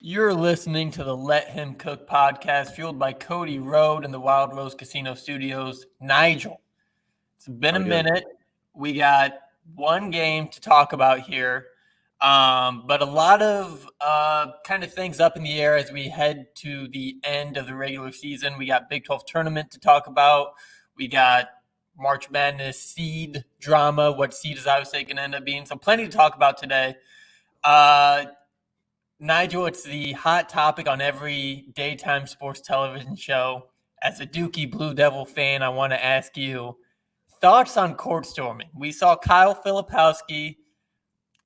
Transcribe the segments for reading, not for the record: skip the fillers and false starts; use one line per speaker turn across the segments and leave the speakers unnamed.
You're listening to the Let Him Cook podcast, fueled by Cody Road and the Wild Rose Casino Studios. Nigel, it's been a
How we doing?
minute. We got one game to talk about here, but a lot of kind of things up in the air as we head to the end of the regular season. We got Big 12 tournament to talk about. We got March Madness seed drama, what seed is obviously going to end up being. So plenty to talk about today. Nigel, it's the hot topic on every daytime sports television show. As a Dookie Blue Devil fan, I want to ask you thoughts on court storming. We saw Kyle Filipowski, a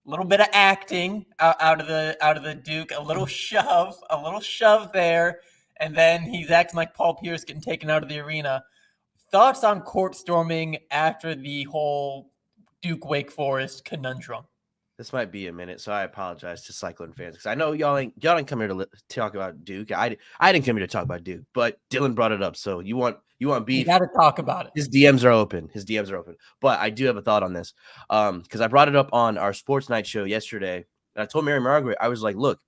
little bit of acting out of the Duke, a little shove there, and then he's acting like Paul Pierce getting taken out of the arena. Thoughts on court storming after the whole Duke Wake Forest conundrum?
This might be a minute, so I apologize to Cyclone fans because I know y'all didn't come here to talk about Duke. I didn't come here to talk about Duke, but Dylan brought it up, so you want beef?
You got to talk about it.
His DMs are open. But I do have a thought on this because I brought it up on our sports night show yesterday, and I told Mary Margaret, I was like, look,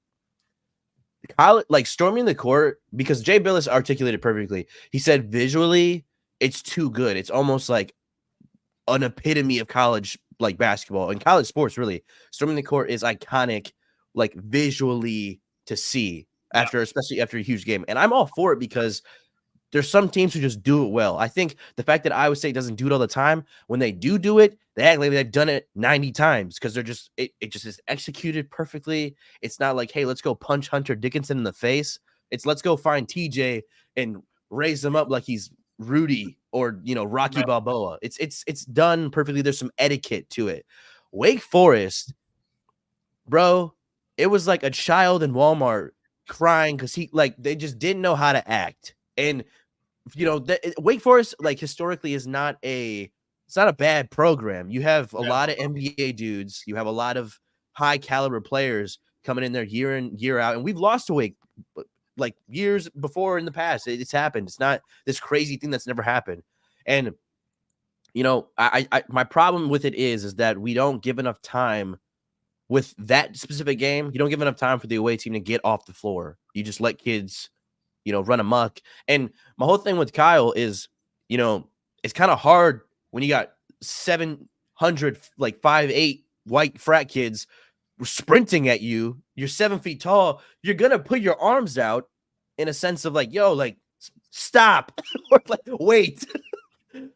storming the court, because Jay Billis articulated perfectly. He said visually it's too good. It's almost like an epitome of college basketball and college sports. Really, storming the court is iconic, visually to see especially after a huge game. And I'm all for it because there's some teams who just do it well. I think the fact that Iowa State doesn't do it all the time, when they do it, they act like they've done it 90 times because they're just it just is executed perfectly. It's not like, hey, let's go punch Hunter Dickinson in the face. It's let's go find TJ and raise him up like he's Rudy or Rocky Balboa. It's done perfectly. There's some etiquette to it. Wake Forest, bro, it was like a child in Walmart crying because they just didn't know how to act. And Wake Forest historically is not a bad program. You have a lot of NBA dudes. You have a lot of high caliber players coming in there year in year out, and we've lost to Wake years before in the past. It's happened. It's not this crazy thing that's never happened. And I my problem with it is that we don't give enough time with that specific game. You don't give enough time for the away team to get off the floor. You just let kids run amok. And my whole thing with Kyle is, it's kind of hard when you got 700 5'8" white frat kids sprinting at you. You're 7 feet tall. You're gonna put your arms out in a sense of stop or wait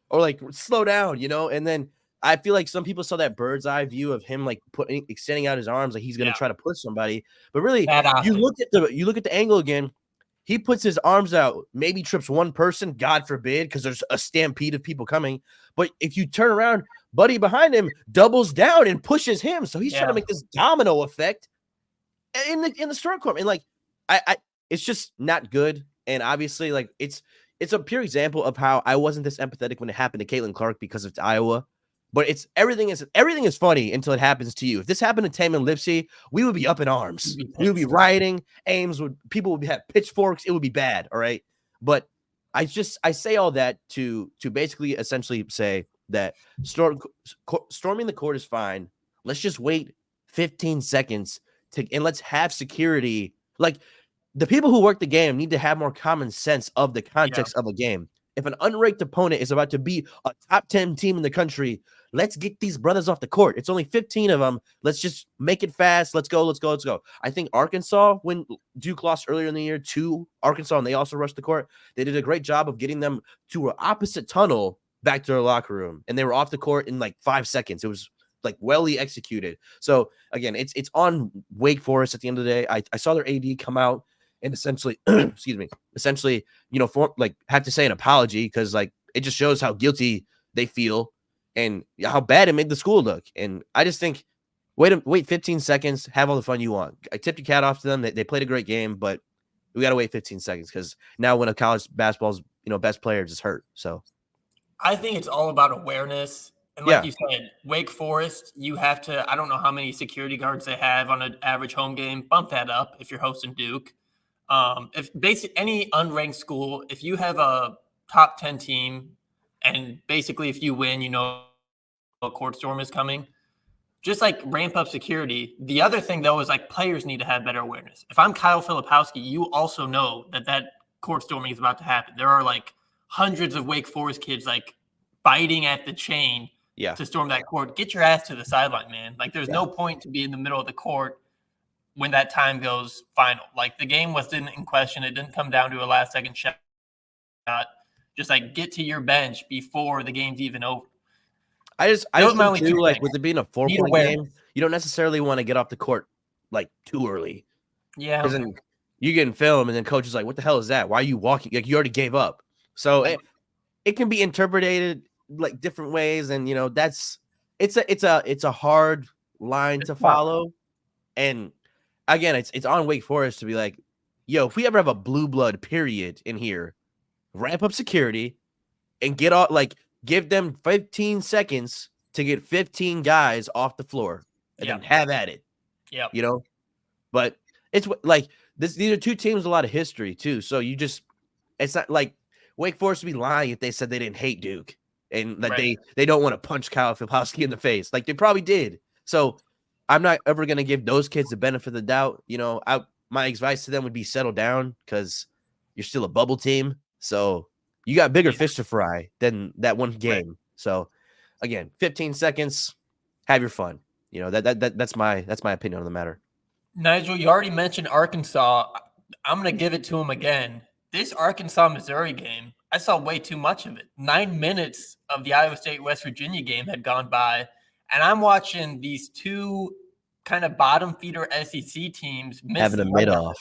or slow down, and then I feel like some people saw that bird's eye view of him extending out his arms like he's gonna try to push somebody. But really, you look at the angle again. He puts his arms out, maybe trips one person, God forbid, because there's a stampede of people coming. But if you turn around, buddy behind him doubles down and pushes him. So he's trying to make this domino effect in the start court. And I it's just not good. And obviously, it's a pure example of how I wasn't this empathetic when it happened to Caitlin Clark because it's Iowa. But everything is funny until it happens to you. If this happened to Tamin Lipsey, we would be up in arms. We would be rioting. People would have pitchforks. It would be bad. All right. But I say all that to basically essentially say that storming the court is fine. Let's just wait 15 seconds and let's have security. The people who work the game need to have more common sense of the context of a game. If an unranked opponent is about to be a top 10 team in the country, let's get these brothers off the court. It's only 15 of them. Let's just make it fast. Let's go. I think Arkansas, when Duke lost earlier in the year to Arkansas and they also rushed the court, they did a great job of getting them to an opposite tunnel back to their locker room. And they were off the court in 5 seconds. It was welly executed. So again, it's on Wake Forest at the end of the day. I saw their AD come out and essentially, had to say an apology because it just shows how guilty they feel and how bad it made the school look. And I just think, wait 15 seconds, have all the fun you want. I tipped your cat off to them. They played a great game, but we got to wait 15 seconds because now when a college basketball's best player is hurt. So
I think it's all about awareness. And you said, Wake Forest, you have to, I don't know how many security guards they have on an average home game. Bump that up if you're hosting Duke. If any unranked school, if you have a top 10 team and basically if you win, a court storm is coming, just like ramp up security. The other thing, though, is like players need to have better awareness. If I'm Kyle Filipowski, you also know that court storming is about to happen. There are like hundreds of Wake Forest kids like biting at the chain to storm that court. Get your ass to the sideline, man. Like there's no point to be in the middle of the court when that time goes final. Like the game didn't in question. It didn't come down to a last second shot. Just like get to your bench before the game's even over.
I just think too, like with it being a 4-point game, you don't necessarily want to get off the court like too early.
Yeah.
Because then you get in film and then coach is like, what the hell is that? Why are you walking? Like you already gave up. So it can be interpreted like different ways. And it's a hard line to follow. And again, it's on Wake Forest to be like, yo, if we ever have a blue blood period in here, ramp up security and get off, like give them 15 seconds to get 15 guys off the floor and then have at it.
Yeah.
But it's like these are two teams with a lot of history too. So it's not like Wake Forest would be lying if they said they didn't hate Duke and that they don't want to punch Kyle Filipowski in the face. Like they probably did. So I'm not ever going to give those kids the benefit of the doubt. My advice to them would be settle down because you're still a bubble team. So you got bigger fish to fry than that one game. Right. So again, 15 seconds, have your fun. That's my opinion on the matter.
Nigel, you already mentioned Arkansas. I'm going to give it to him again. This Arkansas-Missouri game, I saw way too much of it. 9 minutes of the Iowa State-West Virginia game had gone by, and I'm watching these two kind of bottom feeder SEC teams
having a mid-off.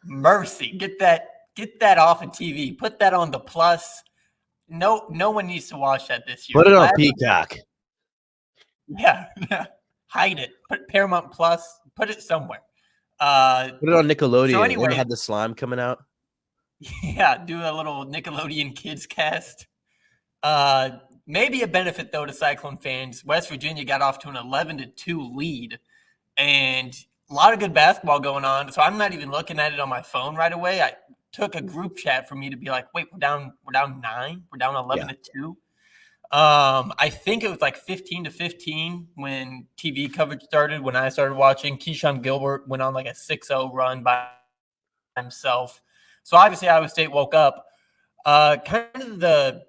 Mercy. Get that off of TV. Put that on the plus. No one needs to watch that this year.
Put it on Peacock.
Yeah. Hide it. Put Paramount Plus. Put it somewhere.
Put it on Nickelodeon.
So anyway,
had the slime coming out.
Yeah, do a little Nickelodeon Kids cast. Maybe a benefit though to Cyclone fans. West Virginia got off to an 11-2 lead, and a lot of good basketball going on. So I'm not even looking at it on my phone right away. I took a group chat for me to be like, wait, we're down 9, we're down 11-2. I think it was like 15-15 when TV coverage started. When I started watching, Keyshawn Gilbert went on like a 6-0 run by himself. So obviously Iowa State woke up. The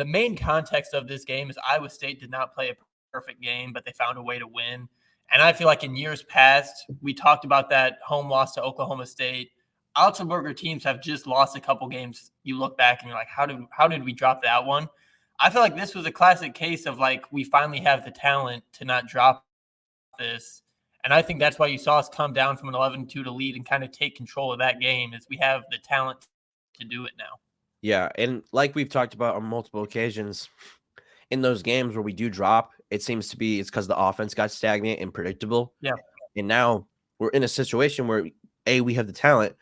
main context of this game is Iowa State did not play a perfect game, but they found a way to win. And I feel like in years past, we talked about that home loss to Oklahoma State. Otzelberger teams have just lost a couple games. You look back and you're like, how did we drop that one? I feel like this was a classic case of like we finally have the talent to not drop this. And I think that's why you saw us come down from an 11-2 to lead and kind of take control of that game is we have the talent to do it now.
Yeah, and like we've talked about on multiple occasions, in those games where we do drop, it seems to be it's because the offense got stagnant and predictable.
Yeah.
And now we're in a situation where, we have the talent.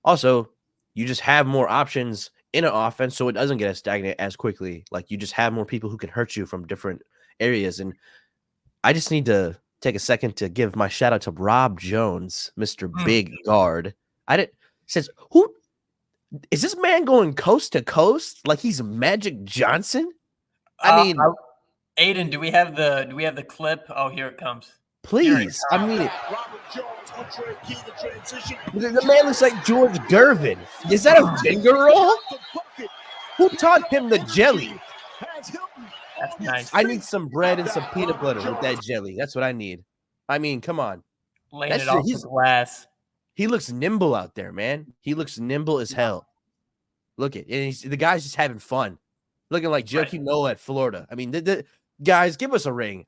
Also, you just have more options in an offense so it doesn't get as stagnant as quickly. Like you just have more people who can hurt you from different areas. And I just need to take a second to give my shout out to Rob Jones, Mr. Big Guard. Says, who is this man going coast to coast like he's Magic Johnson? I mean,
Aiden, do we have the clip? Oh, here it comes.
Please. I mean, the man looks like George Gervin. Is that a finger roll? Who taught him the jelly?
That's nice.
I need some bread and some peanut butter with that jelly. That's what I need. I mean, come on.
Laying it off the glass.
He looks nimble out there, man. He looks nimble as hell. Look at it. The guy's just having fun. Looking like Joakim Noah at Florida. I mean, the guys, give us a ring.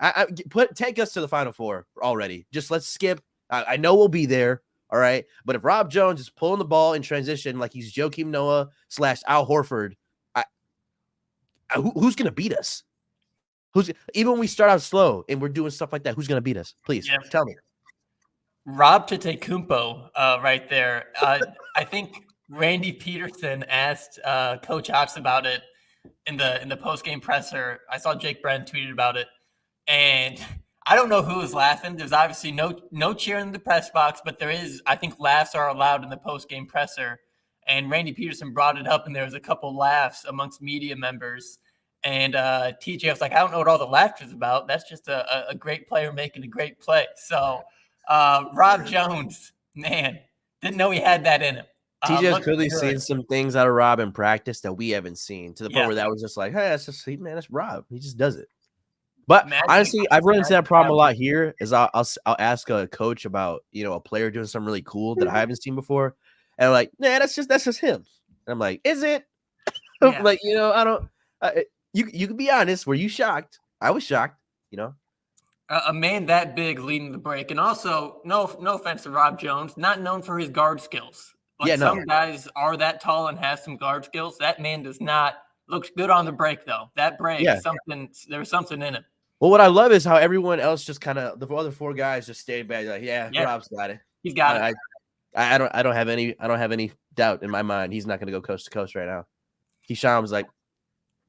Take us to the Final Four already. Just let's skip. I know we'll be there, all right? But if Rob Jones is pulling the ball in transition like he's Joakim Noah / Al Horford, who's going to beat us? Even when we start out slow and we're doing stuff like that, who's going to beat us? Please, tell me.
Rob Tete-Kumpo right there. I think Randy Peterson asked Coach Otz about it in the post-game presser. I saw Jake Brent tweeted about it, and I don't know who was laughing. There's obviously no cheering in the press box, but there is, I think laughs are allowed in the post-game presser. And Randy Peterson brought it up, and there was a couple laughs amongst media members. And TJ was like, I don't know what all the laughter's about. That's just a great player making a great play. So Rob Jones, man, didn't know he had that in him.
TJ has
Looking
clearly
good.
seen some things out of Rob in practice that we haven't seen, to the point
Yeah.
where that was just like, hey, that's just man, that's Rob. He just does it. But
Imagine,
honestly, I've run into that problem a
imagine
lot here. Is I'll ask a coach about a player doing something really cool that I haven't seen before, and I'm like, nah, that's just him. And I'm like, is it?
Yeah.
Like I don't. You can be honest. Were you shocked? I was shocked.
A man that big leading the break, and also no offense to Rob Jones, not known for his guard skills. Like
Yeah, no.
some guys are that tall and have some guard skills. That man does not. Looks good on the break though. That break,
Yeah.
there's something in it.
Well, what I love is how everyone else just kind of the other four guys just stayed back. Like, yeah,
Yeah,
Rob's got it.
he's got it.
I don't have any doubt in my mind he's not going to go coast to coast right now. Keyshawn was like,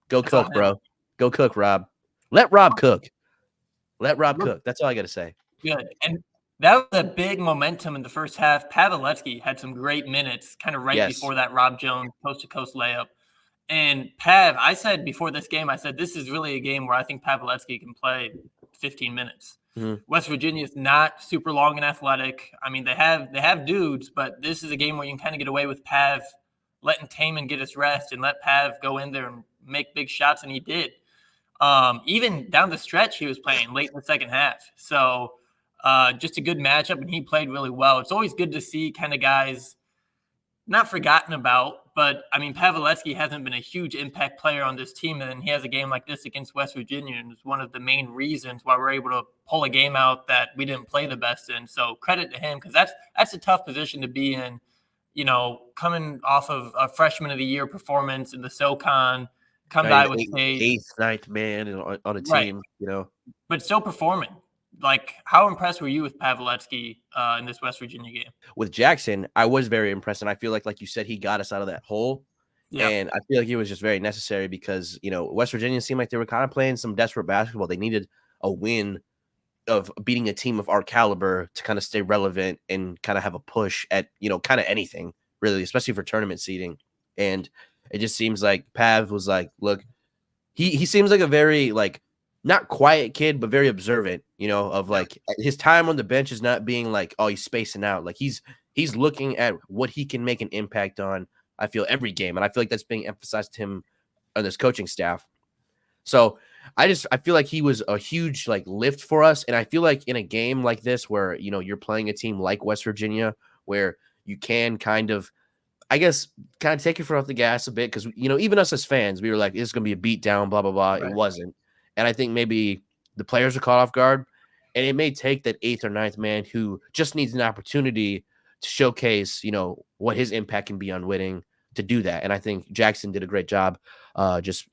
"Go
That's all
cook,
him.
bro. Go cook, Rob. Let Rob cook. Let Rob cook." That's all I got to say.
Good. And that was a big momentum in the first half. Paveletzke had some great minutes kind of right
Yes.
before that Rob Jones coast-to-coast layup. And Pav, I said before this game, I said this is really a game where I think Paveletzke can play 15 minutes.
Mhm.
West Virginia is not super long and athletic. I mean, they have dudes, but this is a game where you can kind of get away with Pav letting Tamin get his rest and let Pav go in there and make big shots, and he did. Even down the stretch, he was playing late in the second half. So just a good matchup, and he played really well. It's always good to see kind of guys not forgotten about, but I mean, Paveletzke hasn't been a huge impact player on this team, and then he has a game like this against West Virginia, and it's one of the main reasons why we're able to pull a game out that we didn't play the best in. So credit to him, because that's a tough position to be in. Coming off of a freshman of the year performance in the SoCon, come to Iowa State,
eighth, ninth man on a
right?
team,
But still performing. Like, how impressed were you with Paveletzke in this West Virginia game?
With Jackson, I was very impressed, and I feel like you said, he got us out of that hole.
Yeah,
And I feel like it was just very necessary because, West Virginia seemed like they were kind of playing some desperate basketball. They needed a win of beating a team of our caliber to kind of stay relevant and kind of have a push at, kind of anything, really, especially for tournament seeding. And it just seems like Pav was like, look, he seems like a very, like, not quiet kid, but very observant, of like his time on the bench is not being like, oh, he's spacing out. Like he's looking at what he can make an impact on, I feel, every game. And I feel like that's being emphasized to him on this coaching staff. So I feel like he was a huge like lift for us. And I feel like in a game like this, where, you're playing a team like West Virginia, where you can kind of take your foot off the gas a bit. Cause even us as fans, we were like, it's going to be a beat down, blah, blah, blah. Right. It wasn't. And I think maybe the players are caught off guard, and it may take that eighth or ninth man who just needs an opportunity to showcase, what his impact can be on winning, to do that. And I think Jackson did a great job, just,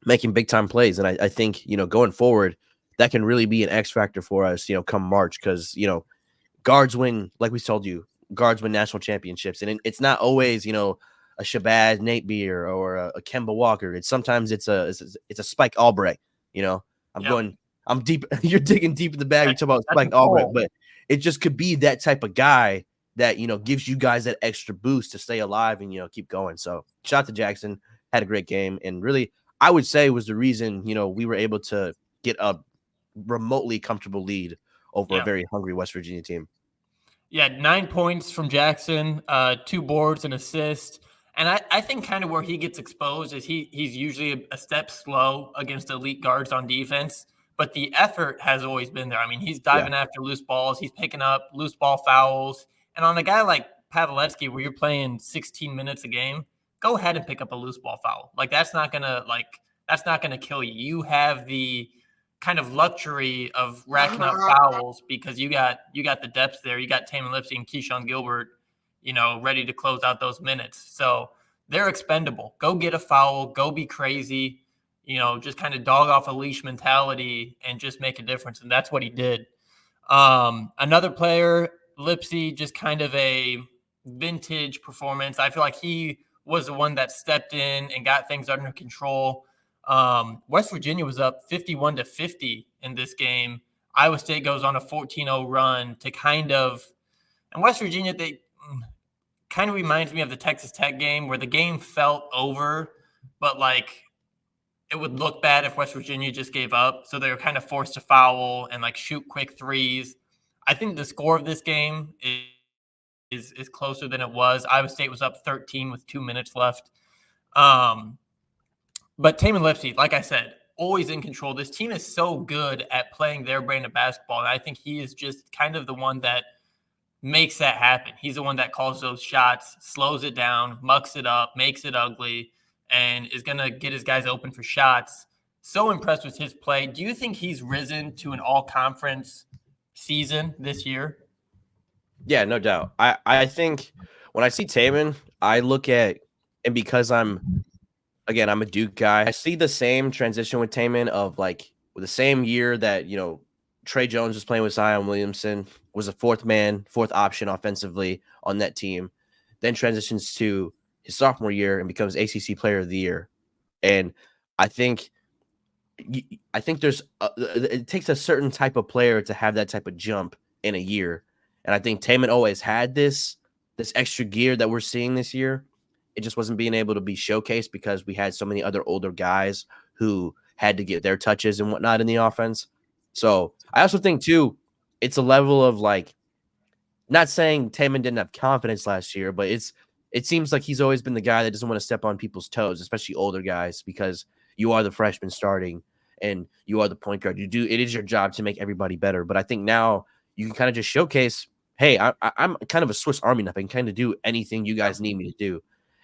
making big time plays. And I think, going forward, that can really be an X factor for us, come March. Cause, guards win, like we told you, guards win national championships. And it's not always, a Shabazz Napier or a Kemba Walker. Sometimes it's a Spike Albrecht. I'm deep. You're digging deep in the bag. You're talking about Spike Albrecht, but it just could be that type of guy that gives you guys that extra boost to stay alive and keep going. So shout out to Jackson, had a great game, and really I would say was the reason we were able to get a remotely comfortable lead over a very hungry West Virginia team.
Yeah, 9 points from Jackson, 2 boards, and assist. And I think kind of where he gets exposed is he's usually a step slow against elite guards on defense, but the effort has always been there. I mean, he's diving after loose balls. He's picking up loose ball fouls. And on a guy like Paveletzke, where you're playing 16 minutes a game, go ahead and pick up a loose ball foul. Like, that's not gonna kill you. You have the kind of luxury of racking up fouls because you got the depth there. You got Tamin Lipsey and Keyshawn Gilbert, ready to close out those minutes. So they're expendable. Go get a foul. Go be crazy. Just kind of dog off a leash mentality and just make a difference. And that's what he did. Another player, Lipsey, just kind of a vintage performance. I feel like he was the one that stepped in and got things under control. West Virginia was up 51-50 in this game. Iowa State goes on a 14-0 run to and West Virginia, they kind of reminds me of the Texas Tech game where the game felt over, but like it would look bad if West Virginia just gave up. So they were kind of forced to foul and like shoot quick threes. I think the score of this game is closer than it was. Iowa State was up 13 with 2 minutes left. But Tamin Lipsey, like I said, always in control. This team is so good at playing their brand of basketball. And I think he is just kind of the one that makes that happen. He's the one that calls those shots, slows it down, mucks it up, makes it ugly, and is going to get his guys open for shots. So impressed with his play. Do you think he's risen to an all-conference season this year?
Yeah, no doubt. I think when I see Tamin, I look at, and because I'm a Duke guy, I see the same transition with Tamin of like with the same year that, Trey Jones was playing with Zion Williamson, was a fourth option offensively on that team, then transitions to his sophomore year and becomes ACC Player of the Year. And I think it takes a certain type of player to have that type of jump in a year. And I think Tamin always had this extra gear that we're seeing this year. It just wasn't being able to be showcased because we had so many other older guys who had to get their touches and whatnot in the offense. So I also think too, it's a level of like, not saying Tamin didn't have confidence last year, but it seems like he's always been the guy that doesn't want to step on people's toes, especially older guys, because you are the freshman starting and you are the point guard. It is your job to make everybody better. But I think now you can kind of just showcase, hey, I'm kind of a Swiss Army knife. I can kind of do anything you guys need me to do.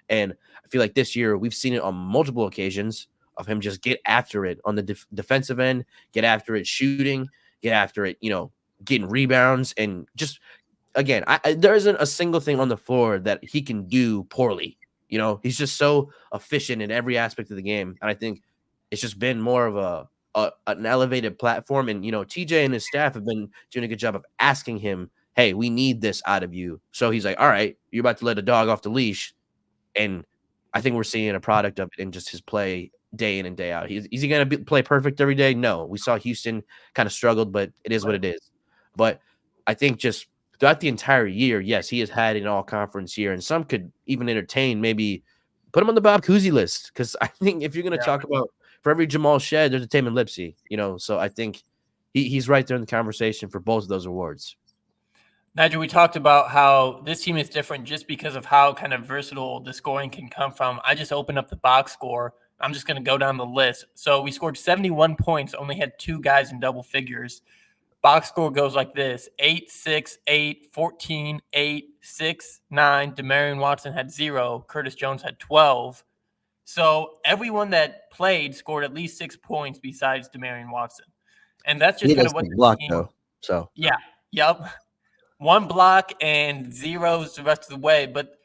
And I feel like this year we've seen it on multiple occasions of him just get after it on the defensive end, get after it shooting, get after it, getting rebounds. And just, again, there isn't a single thing on the floor that he can do poorly. He's just so efficient in every aspect of the game. And I think it's just been more of an elevated platform. And, TJ and his staff have been doing a good job of asking him, hey, we need this out of you. So he's like, all right, you're about to let a dog off the leash. And I think we're seeing a product of it in just his play day in and day out. Is he going to play perfect every day? No. We saw Houston kind of struggled, but it is what it is. But I think just throughout the entire year, yes, he has had an all-conference year, and some could even entertain, maybe put him on the Bob Cousy list, because I think if you're going to talk about for every Jamal Shed, there's a Tamin Lipsey, so I think he's right there in the conversation for both of those awards.
Nigel, we talked about how this team is different just because of how kind of versatile the scoring can come from. I just opened up the box score. I'm just going to go down the list. So we scored 71 points, only had 2 guys in double figures. Box score goes like this: 8, 6, 8, 14, 8, 6, 9. Demarion Watson had 0. Curtis Jones had 12. So everyone that played scored at least 6 points besides Demarion Watson. And that's just kind of what the
block,
team,
though. So
yeah, yep. 1 block and 0s the rest of the way. But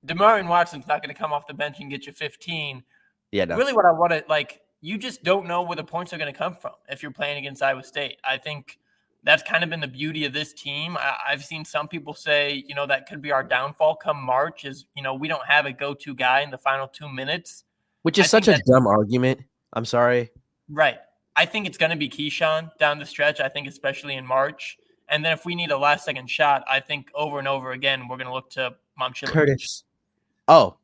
Demarion Watson's not going to come off the bench and get you 15.
Yeah, no.
Really what I want to, you just don't know where the points are going to come from if you're playing against Iowa State. I think that's kind of been the beauty of this team. I've seen some people say, that could be our downfall come March is, we don't have a go-to guy in the final 2 minutes.
Which is such a dumb argument. I'm sorry.
Right. I think it's going to be Keyshawn down the stretch, I think especially in March. And then if we need a last-second shot, I think over and over again, we're going to look to Momchilevich.
Curtis. Oh.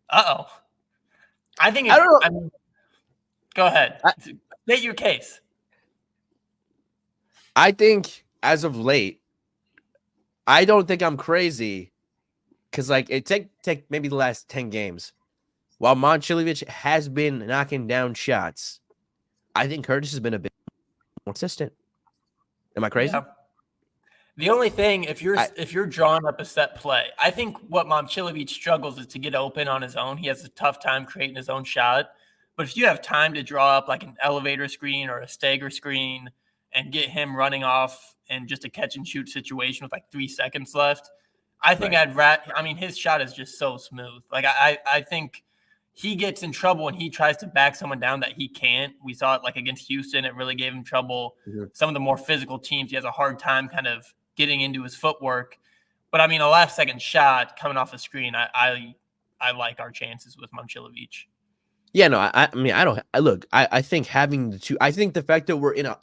Uh-oh. I think
I don't know.
Go ahead. State your case.
I think as of late, I don't think I'm crazy because, it take maybe the last 10 games. While Momchilevich has been knocking down shots, I think Curtis has been a bit more consistent. Am I crazy?
Yeah. The only thing, if you're drawing up a set play, I think what Momchilevich struggles is to get open on his own. He has a tough time creating his own shot. But if you have time to draw up like an elevator screen or a stagger screen and get him running off in just a catch and shoot situation with 3 seconds left, I think his shot is just so smooth. I think he gets in trouble when he tries to back someone down that he can't. We saw it against Houston. It really gave him trouble. Mm-hmm. Some of the more physical teams, he has a hard time kind of getting into his footwork. But, a last-second shot coming off the screen, I like our chances with Momchilevich.
Yeah, no, I think having the two, I think the fact that we're in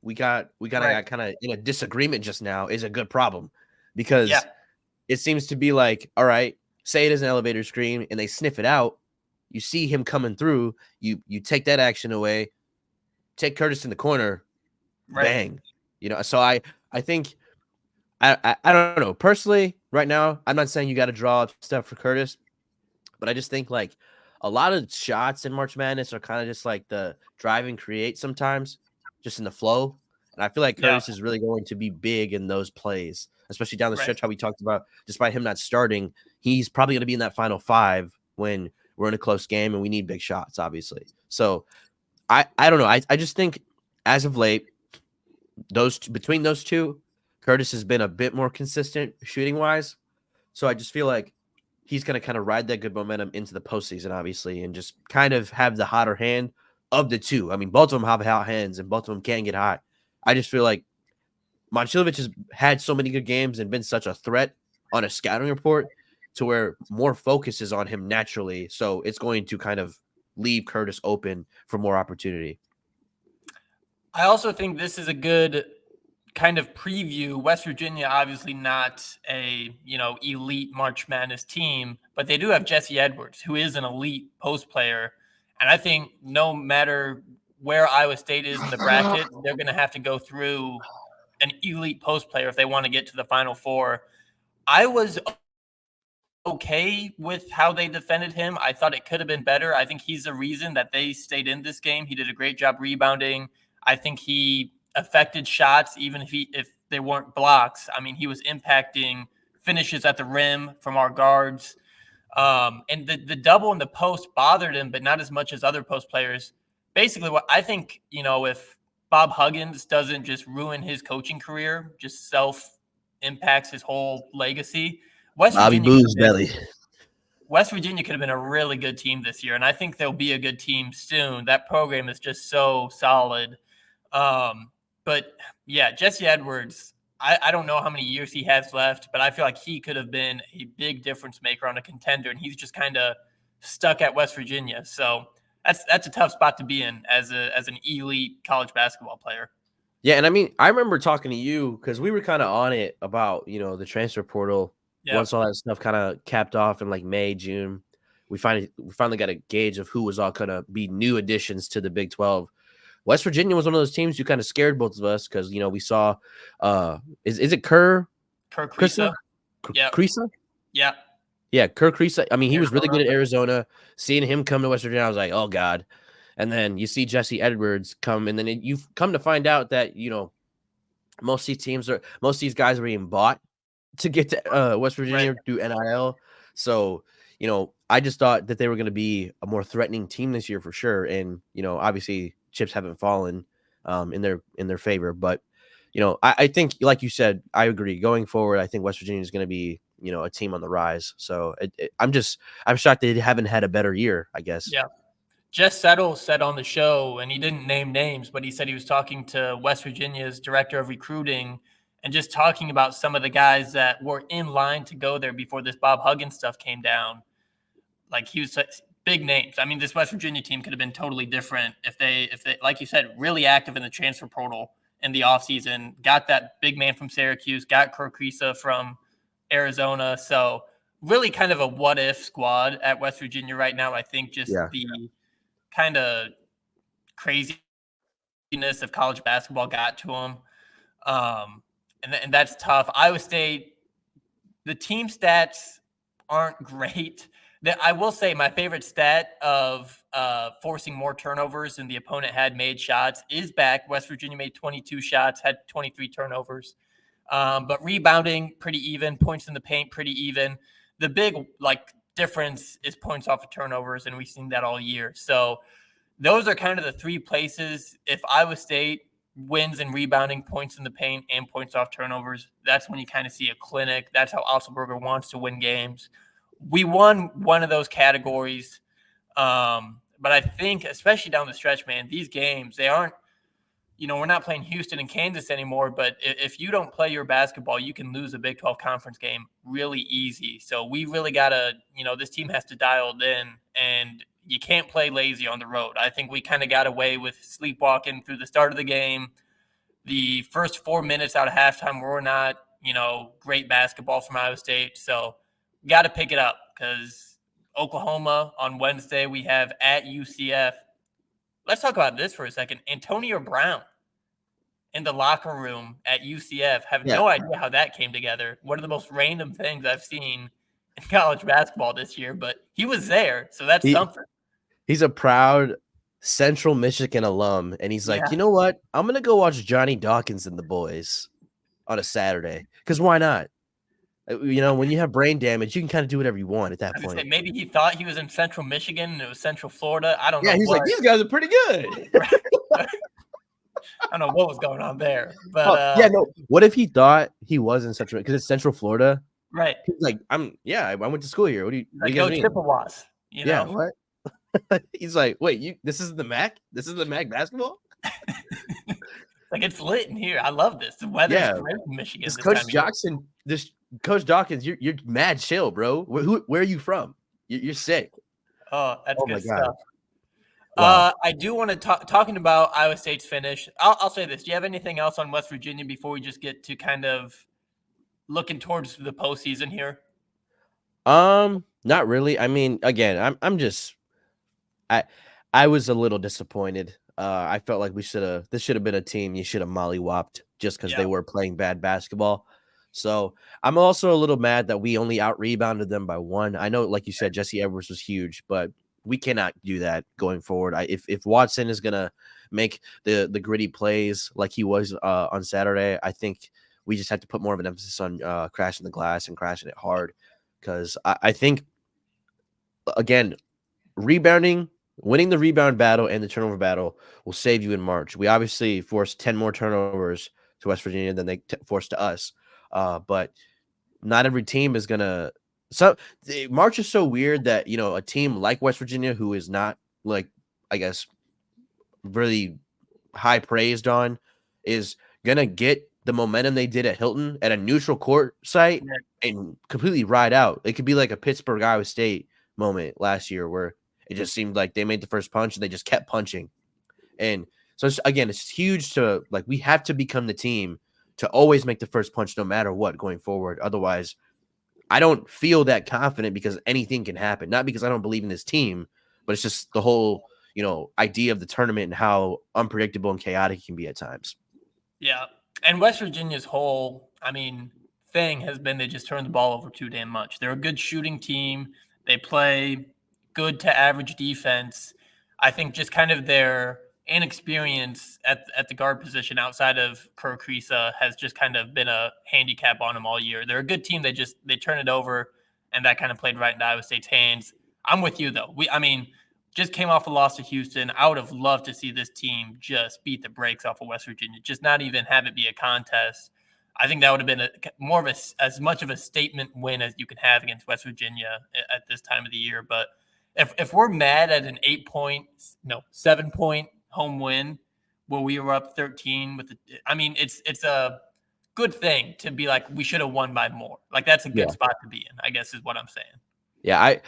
we got kind of in a disagreement just now is a good problem because it seems to be all right, say it is an elevator screen and they sniff it out. you see him coming through, you take that action away, take Curtis in the corner,
Right.
bang. So I think I don't know. Personally, right now, I'm not saying you got to draw up stuff for Curtis, but I just think like a lot of shots in March Madness are kind of just like the drive and create sometimes, just in the flow. And I feel like
Yeah.
Curtis is really going to be big in those plays, especially down the
Right.
stretch. How we talked about, despite him not starting, he's probably going to be in that final five when we're in a close game and we need big shots, obviously. So I don't know. I just think as of late, between those two, Curtis has been a bit more consistent shooting wise. So I just feel like he's going to kind of ride that good momentum into the postseason, obviously, and just kind of have the hotter hand of the two. I mean, both of them have hot hands and both of them can get hot. I just feel like Momcilovic has had so many good games and been such a threat on a scouting report to where more focus is on him naturally. So it's going to kind of leave Curtis open for more opportunity.
I also think this is a good kind of preview. West Virginia, obviously not a elite March Madness team, but they do have Jesse Edwards, who is an elite post player. And I think no matter where Iowa State is in the bracket, they're going to have to go through an elite post player if they want to get to the Final Four. I was okay with how they defended him. I thought it could have been better. I think he's the reason that they stayed in this game. He did a great job rebounding. I think he affected shots, even if they weren't blocks. I mean, he was impacting finishes at the rim from our guards. And the double in the post bothered him, but not as much as other post players. Basically, what I think, if Bob Huggins doesn't just ruin his coaching career, just self impacts his whole legacy. West
Bobby
Virginia could have
Boo's
been
belly.
West Virginia could have been a really good team this year, and I think they'll be a good team soon. That program is just so solid. But yeah, Jesse Edwards, I don't know how many years he has left, but I feel like he could have been a big difference maker on a contender, and he's just kind of stuck at West Virginia. So that's a tough spot to be in as an elite college basketball player.
Yeah, and I mean, I remember talking to you because we were kind of on it about the transfer portal.
Yeah,
Once all that stuff kind of capped off in like May, June, we finally got a gauge of who was all gonna be new additions to the Big 12. West Virginia was one of those teams who kind of scared both of us because we saw is it Kerr
Kriisa. Yeah,
Kriisa?
yeah.
Yeah, Kerr Kriisa. I mean, he was really
Arizona.
good at Arizona. Seeing him come to West Virginia, I was like, oh God. And then you see Jesse Edwards come, and then you've come to find out that most of these guys are being bought to get to West
Right.
Virginia through NIL. So, I just thought that they were going to be a more threatening team this year for sure. And, obviously chips haven't fallen in their favor. But, I think, like you said, I agree. Going forward, I think West Virginia is going to be, a team on the rise. So I'm shocked they haven't had a better year, I guess.
Yeah. Jess Settle said on the show, and he didn't name names, but he said he was talking to West Virginia's director of recruiting and just talking about some of the guys that were in line to go there before this Bob Huggins stuff came down. Like he was big names. I mean, this West Virginia team could have been totally different if they, like you said, really active in the transfer portal in the offseason, got that big man from Syracuse, got Kerr Kriisa from Arizona. So really kind of a what if squad at West Virginia right now. I think just
Yeah.
the kind of craziness of college basketball got to them. And that's tough. Iowa State, the team stats aren't great. I will say my favorite stat of forcing more turnovers than the opponent had made shots is back. West Virginia made 22 shots, had 23 turnovers. But rebounding, pretty even. Points in the paint, pretty even. The big difference is points off of turnovers, and we've seen that all year. So those are kind of the three places. If Iowa State wins in rebounding, points in the paint, and points off turnovers, that's when you kind of see a clinic. That's how Otzelberger wants to win games. We won one of those categories. But I think, especially down the stretch, man, these games, they aren't, we're not playing Houston and Kansas anymore, but if you don't play your basketball, you can lose a Big 12 conference game really easy. So we really got to, this team has to dial it in, and you can't play lazy on the road. I think we kind of got away with sleepwalking through the start of the game. The first 4 minutes out of halftime were not, great basketball from Iowa State. So got to pick it up because Oklahoma on Wednesday. We have at UCF. Let's talk about this for a second. Antonio Brown in the locker room at UCF. Have
Yeah,
no idea how that came together. One of the most random things I've seen in college basketball this year, but he was there, so that's
he
something.
he's a proud Central Michigan alum, and he's like,
Yeah.
you know what? I'm gonna go watch Johnny Dawkins and the boys on a Saturday because why not? When you have brain damage, you can kind of do whatever you want at that
I was gonna say
point.
maybe he thought he was in Central Michigan and it was Central Florida. I don't
Yeah,
know
he's
what.
like, these guys are pretty good.
I don't know what was going on there, but
Oh, yeah, no. What if he thought he was in Central because it's Central Florida?
right.
He's like, I went to school here. What do
Like
you
go
guys mean?
Chippewas,
Yeah, what? He's like, wait, this is the MAC? This is the MAC basketball?
Like it's lit in here. I love this. The weather's
Yeah.
great in Michigan
This
this time
Coach Dawkins, you're mad chill, bro. Where are you from? You're sick.
Oh, that's
Oh
good
my God.
stuff.
Wow.
I do want to talking about Iowa State's finish. I'll say this. Do you have anything else on West Virginia before we just get to kind of looking towards the postseason here?
Not really. I mean, again, I'm just I was a little disappointed. I felt like this should have been a team you should have mollywopped just because they were playing bad basketball. So I'm also a little mad that we only out rebounded them by 1. I know, like you said, Jesse Edwards was huge, but we cannot do that going forward. If Watson is gonna make the gritty plays like he was on Saturday, I think we just have to put more of an emphasis on crashing the glass and crashing it hard. Because I think, again, rebounding, winning the rebound battle and the turnover battle will save you in March. We obviously forced 10 more turnovers to West Virginia than they forced to us. But not every team is going to. So March is so weird that, a team like West Virginia, who is not, like, I guess, really high praised on, is going to get the momentum they did at Hilton at a neutral court site and completely ride out. It could be like a Pittsburgh Iowa State moment last year where it just seemed like they made the first punch and they just kept punching. And so it's huge to, like, we have to become the team to always make the first punch no matter what going forward. Otherwise, I don't feel that confident because anything can happen. Not because I don't believe in this team, but it's just the whole, idea of the tournament and how unpredictable and chaotic it can be at times.
Yeah. And West Virginia's whole, thing has been they just turn the ball over too damn much. They're a good shooting team. They play good to average defense. I think just kind of their inexperience at the guard position outside of Kerr Kriisa has just kind of been a handicap on them all year. They're a good team. They turn it over, and that kind of played right into Iowa State's hands. I'm with you though. Just came off a loss to Houston. I would have loved to see this team just beat the brakes off of West Virginia, just not even have it be a contest. I think that would have been more of as much of a statement win as you can have against West Virginia at this time of the year. But if we're mad at an 7-point home win where we were up 13 it's a good thing to be like, we should have won by more. Like, that's a good spot to be in, I guess is what I'm saying.
Yeah,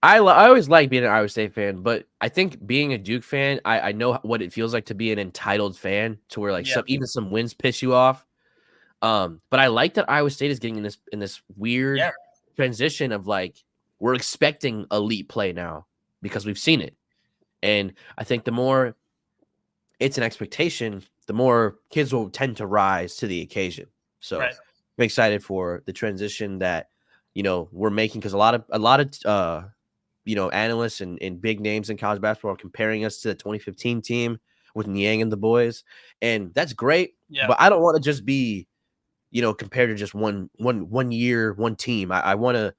I always like being an Iowa State fan, but I think being a Duke fan, I know what it feels like to be an entitled fan, to where even some wins piss you off. But I like that Iowa State is getting in this weird transition of, like, we're expecting elite play now because we've seen it. And I think the more it's an expectation, the more kids will tend to rise to the occasion. So I'm excited for the transition that, we're making, because a lot of analysts and big names in college basketball are comparing us to the 2015 team with Niang and the boys. And that's great. Yeah. But I don't want to just be, compared to just one year, one team. I want to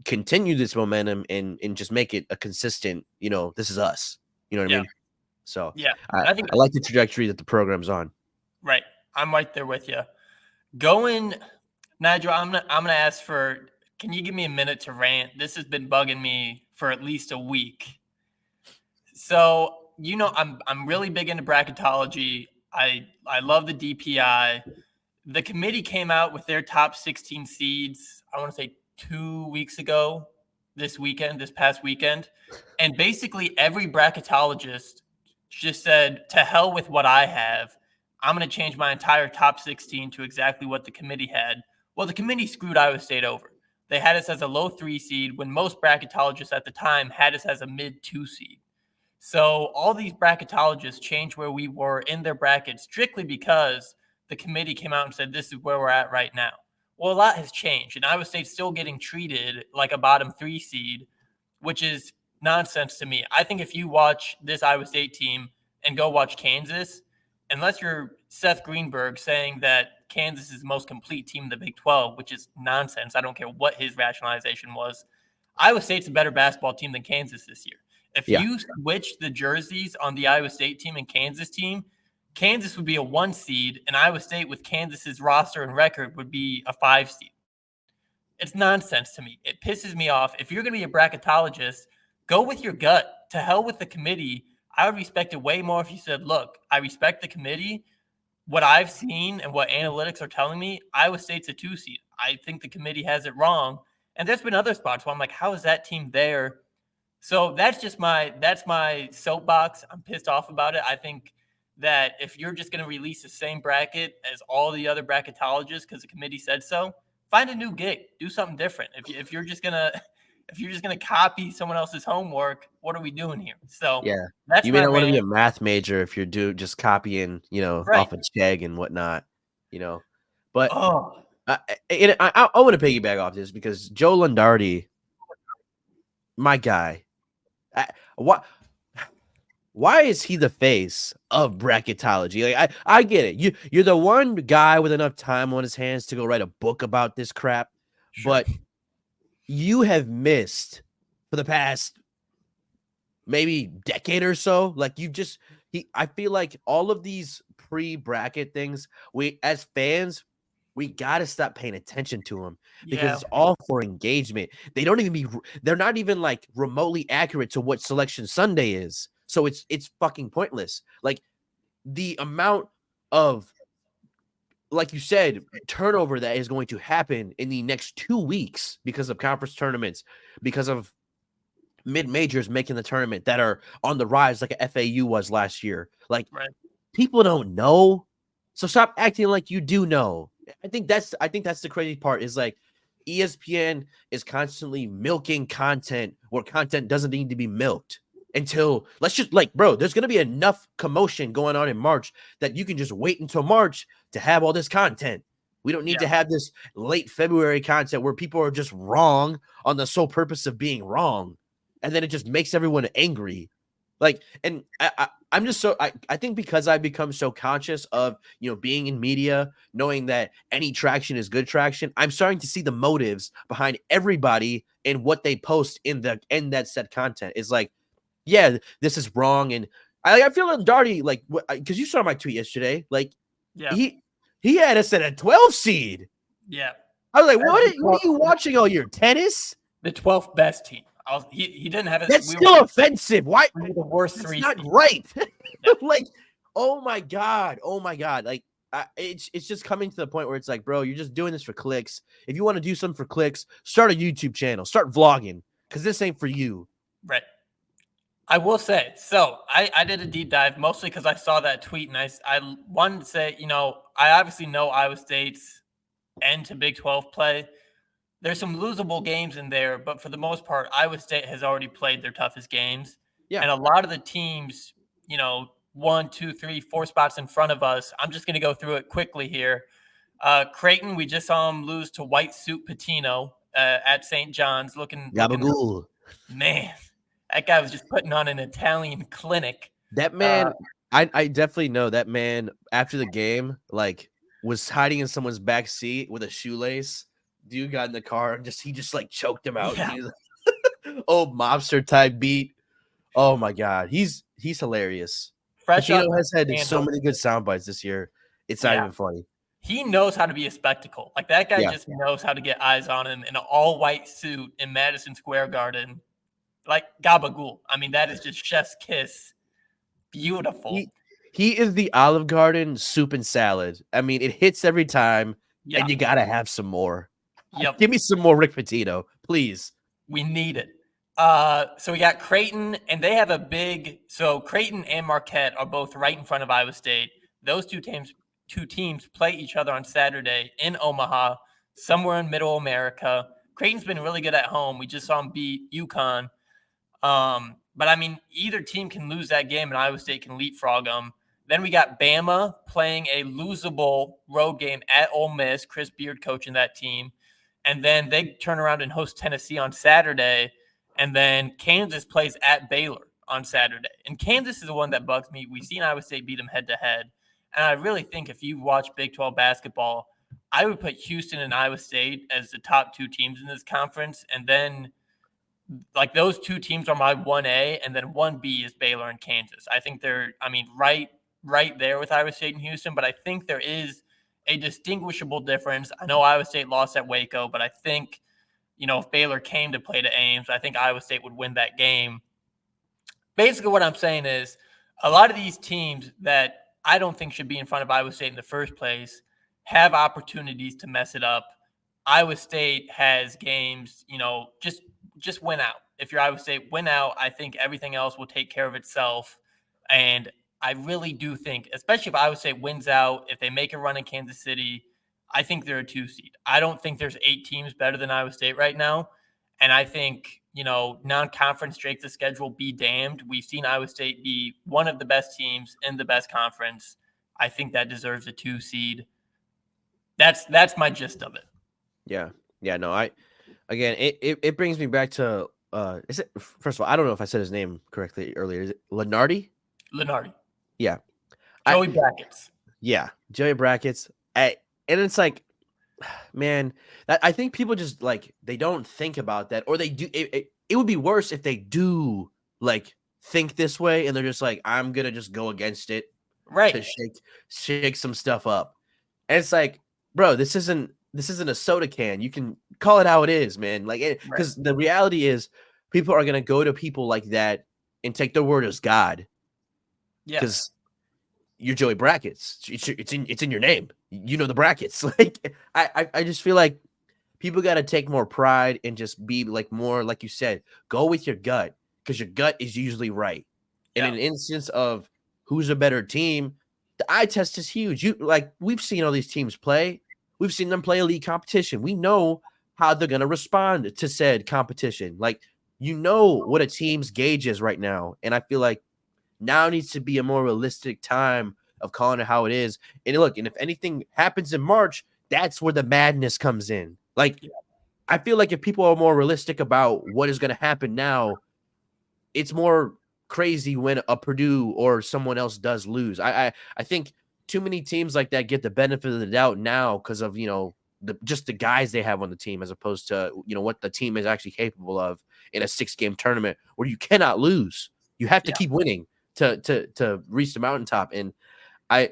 continue this momentum and just make it a consistent, this is us. You know what I mean? So I like the trajectory that the program's on.
Right. I'm right there with you. Nigel, I'm gonna ask for, can you give me a minute to rant? This has been bugging me for at least a week. So, I'm really big into bracketology. I love the DPI. The committee came out with their top 16 seeds, I want to say 2 weeks ago, this past weekend. And basically every bracketologist just said, to hell with what I have. I'm going to change my entire top 16 to exactly what the committee had. Well, the committee screwed Iowa State over. they had us as a low 3 seed when most bracketologists at the time had us as a mid 2 seed. So all these bracketologists changed where we were in their bracket strictly because the committee came out and said, this is where we're at right now. Well, a lot has changed, and Iowa State's still getting treated like a bottom 3 seed, which is nonsense to me. I think if you watch this Iowa State team and go watch Kansas, unless you're Seth Greenberg saying that Kansas is the most complete team in the Big 12, which is nonsense. I don't care what his rationalization was. Iowa State's a better basketball team than Kansas this year. If
Yeah.
you switch the jerseys on the Iowa State team and Kansas team, Kansas would be a 1 seed, and Iowa State with Kansas's roster and record would be a 5 seed. It's nonsense to me. It pisses me off. If you're going to be a bracketologist, go with your gut. To hell with the committee. I would respect it way more if you said, look, I respect the committee. What I've seen and what analytics are telling me, Iowa State's a 2 seed. I think the committee has it wrong. And there's been other spots where I'm like, how is that team there? So that's my soapbox. I'm pissed off about it. I think that if you're just going to release the same bracket as all the other bracketologists because the committee said so, find a new gig, do something different. If you're just gonna copy someone else's homework, what are we doing here? So
Yeah.
that's
You may
my
not want to be a
rant.
math major if you're just copying,
Right.
off a Chegg and whatnot, you know. But
Oh,
I want to piggyback off this because Joe Lundardi, my guy, what? Why is he the face of bracketology? Like I get it. You're the one guy with enough time on his hands to go write a book about this crap,
sure.
but you have missed for the past maybe decade or so. Like I feel like all of these pre-bracket things, we as fans, we got to stop paying attention to them because
Yeah.
it's all for engagement. They're not even like remotely accurate to what Selection Sunday is. So it's fucking pointless. Like the amount of, like you said, turnover that is going to happen in the next 2 weeks because of conference tournaments, because of mid majors making the tournament that are on the rise, like a FAU was last year. Like
Right.
people don't know, so stop acting like you do know. I think that's the crazy part is like ESPN is constantly milking content where content doesn't need to be milked until let's just like, bro, there's gonna be enough commotion going on in March that you can just wait until March to have all this content. We don't need to
Yeah.
have this late February content where people are just wrong on the sole purpose of being wrong. And then it just makes everyone angry. Like, and I'm just I think because I've become so conscious of, being in media, knowing that any traction is good traction, I'm starting to see the motives behind everybody and what they post in that said content. Is like, yeah, this is wrong. And I feel like Darty, like, because you saw my tweet yesterday, like,
Yeah.
he had us at a 12 seed.
Yeah.
I was like,
That's
what are you watching all year? Tennis?
the 12th best team. He didn't have it.
That's still offensive. Why?
We were the worst
That's
3
not
seed.
right.
Yeah.
Like, oh my god. Like, it's just coming to the point where it's like, bro, you're just doing this for clicks. If you want to do something for clicks, start a YouTube channel, start vlogging, because this ain't for you.
Right. I will say, so I did a deep dive mostly because I saw that tweet and I wanted to say, I obviously know Iowa State's end to Big 12 play. There's some losable games in there, but for the most part, Iowa State has already played their toughest games.
Yeah.
And a lot of the teams, 1, 2, 3, 4 spots in front of us, I'm just going to go through it quickly here. Creighton, we just saw him lose to White Suit Patino at St. John's. Looking,
Gabagool.
man, that guy was just putting on an Italian clinic.
That man, I definitely know that man after the game, like, was hiding in someone's back seat with a shoelace. Dude got in the car and he just like choked him out.
Yeah.
Old mobster type beat. Oh my god, he's hilarious.
Fresh
Patino
off
has had
the
so
handle.
many good sound bites this year. It's not
Yeah.
even funny.
He knows how to be a spectacle. Like that guy
Yeah.
just knows how to get eyes on him in an all-white suit in Madison Square Garden. Like gabagool. I mean, that is just chef's kiss. Beautiful.
He is the Olive Garden soup and salad. I mean, it hits every time,
Yeah.
and you gotta have some more.
Yep.
Give me some more Rick Pitino, please.
We need it. So we got Creighton, and they have so Creighton and Marquette are both right in front of Iowa State. Those two teams play each other on Saturday in Omaha, somewhere in Middle America. Creighton's been really good at home. We just saw them beat UConn. But I mean, either team can lose that game, and Iowa State can leapfrog them. Then we got Bama playing a losable road game at Ole Miss. Chris Beard coaching that team, and then they turn around and host Tennessee on Saturday, and then Kansas plays at Baylor on Saturday. And Kansas is the one that bugs me. We've seen Iowa State beat them head to head, and I really think if you watch Big 12 basketball, I would put Houston and Iowa State as the top two teams in this conference, and then like those two teams are my 1A, and then 1B is Baylor and Kansas. I think they're, I mean, right there with Iowa State and Houston, but I think there is a distinguishable difference. I know Iowa State lost at Waco, but I think, if Baylor came to play to Ames, I think Iowa State would win that game. Basically, what I'm saying is a lot of these teams that I don't think should be in front of Iowa State in the first place have opportunities to mess it up. Iowa State has games, just win out. If you're Iowa State, win out. I think everything else will take care of itself. And I really do think, especially if Iowa State wins out, if they make a run in Kansas City, I think they're a 2 seed. I don't think there's 8 teams better than Iowa State right now. And I think, non-conference strength of schedule be damned. We've seen Iowa State be one of the best teams in the best conference. I think that deserves a 2 seed. That's my gist of it.
Yeah. No, it brings me back to is it, first of all, I don't know if I said his name correctly earlier. Is it Lenardi?
Lenardi.
Yeah.
Joey Brackets.
Yeah, Joey Brackets. And it's like, man, I think people just like they don't think about that, or they do. It would be worse if they do like think this way, and they're just like, I'm gonna just go against it,
right?
To shake some stuff up. And it's like, bro, this isn't a soda can. You can call it how it is, man. Like, because the reality is, people are gonna go to people like that and take their word as God.
Yeah,
because you're Joey Brackets. It's in your name. You know the brackets. Like, I just feel like people got to take more pride and just be like more, like you said, go with your gut, because your gut is usually right. Yeah. In an instance of who's a better team, the eye test is huge. We've seen all these teams play. We've seen them play elite competition. We know how they're gonna respond to said competition. Like, what a team's gauge is right now, and I feel like now needs to be a more realistic time of calling it how it is. And look, and if anything happens in March, that's where the madness comes in. Like, I feel like if people are more realistic about what is going to happen now, it's more crazy when a Purdue or someone else does lose. I think too many teams like that get the benefit of the doubt now because of, just the guys they have on the team, as opposed to, what the team is actually capable of in a 6-game tournament where you cannot lose. You have to keep winning to reach the mountaintop. And I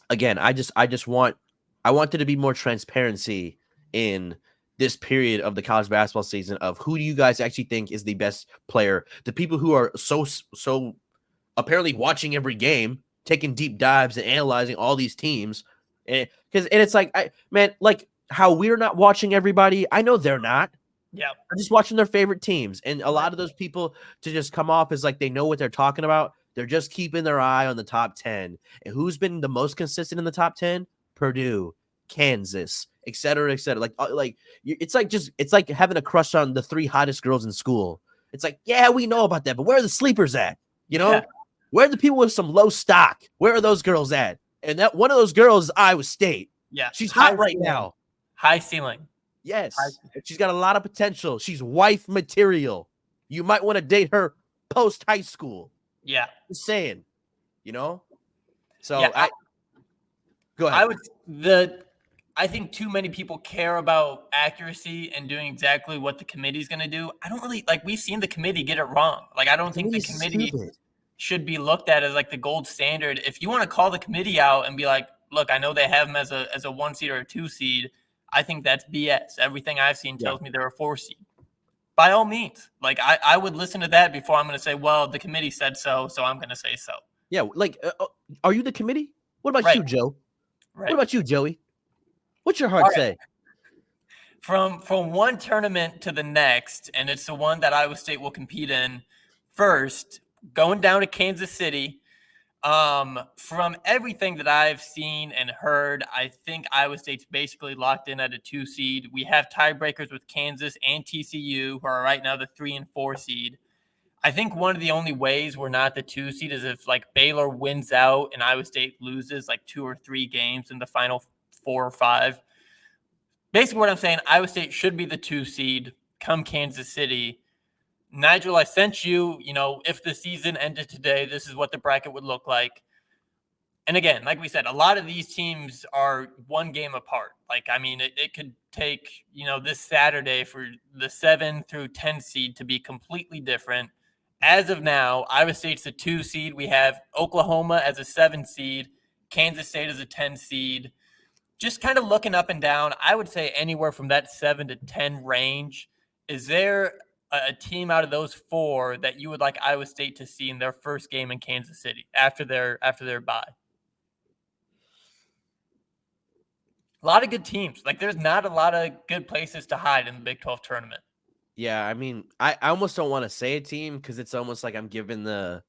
want there to be more transparency in this period of the college basketball season of who do you guys actually think is the best player? The people who are so apparently watching every game, taking deep dives and analyzing all these teams. And it's like, like how we're not watching everybody. I know they're not.
Yeah.
I'm just watching their favorite teams. And a lot of those people to just come off as like they know what they're talking about. They're just keeping their eye on the top 10. And who's been the most consistent in the top 10? Purdue, Kansas, et cetera, et cetera. It's like having a crush on the 3 hottest girls in school. It's like, yeah, we know about that, but where are the sleepers at? Where are the people with some low stock? Where are those girls at? And that one of those girls is Iowa State.
Yeah.
She's hot right now.
High ceiling.
Yes. She's got a lot of potential. She's wife material. You might want to date her post high school.
Yeah.
Just saying, So
yeah,
go ahead.
I think too many people care about accuracy and doing exactly what the committee's going to do. I don't really we've seen the committee get it wrong. Like, I don't think the committee should be looked at as like the gold standard. If you want to call the committee out and be like, look, I know they have them as a 1 seed or a 2 seed. I think that's BS. Everything I've seen tells me they're a 4 seed. By all means. Like, I would listen to that before I'm going to say, well, the committee said so I'm going to say so.
Yeah, are you the committee? What about you, Joe? Right. What about you, Joey? What's your heart say?
From one tournament to the next, and it's the one that Iowa State will compete in first, going down to Kansas City. From everything that I've seen and heard, I think Iowa State's basically locked in at a 2 seed. We have tiebreakers with Kansas and TCU, who are right now the 3 and 4 seed. I think one of the only ways we're not the 2 seed is if like Baylor wins out and Iowa State loses like 2 or 3 games in the final 4 or 5. Basically, what I'm saying, Iowa State should be the 2 seed come Kansas City. Nigel, I sent you, if the season ended today, this is what the bracket would look like. And again, like we said, a lot of these teams are one game apart. Like, I mean, it could take, this Saturday for the 7 through 10 seed to be completely different. As of now, Iowa State's a 2 seed. We have Oklahoma as a 7 seed, Kansas State as a 10 seed. Just kind of looking up and down, I would say anywhere from that 7 to 10 range. Is there a team out of those 4 that you would like Iowa State to see in their first game in Kansas City after their bye? A lot of good teams. Like, there's not a lot of good places to hide in the Big 12 tournament.
Yeah, I mean, I almost don't want to say a team because it's almost like I'm giving I'm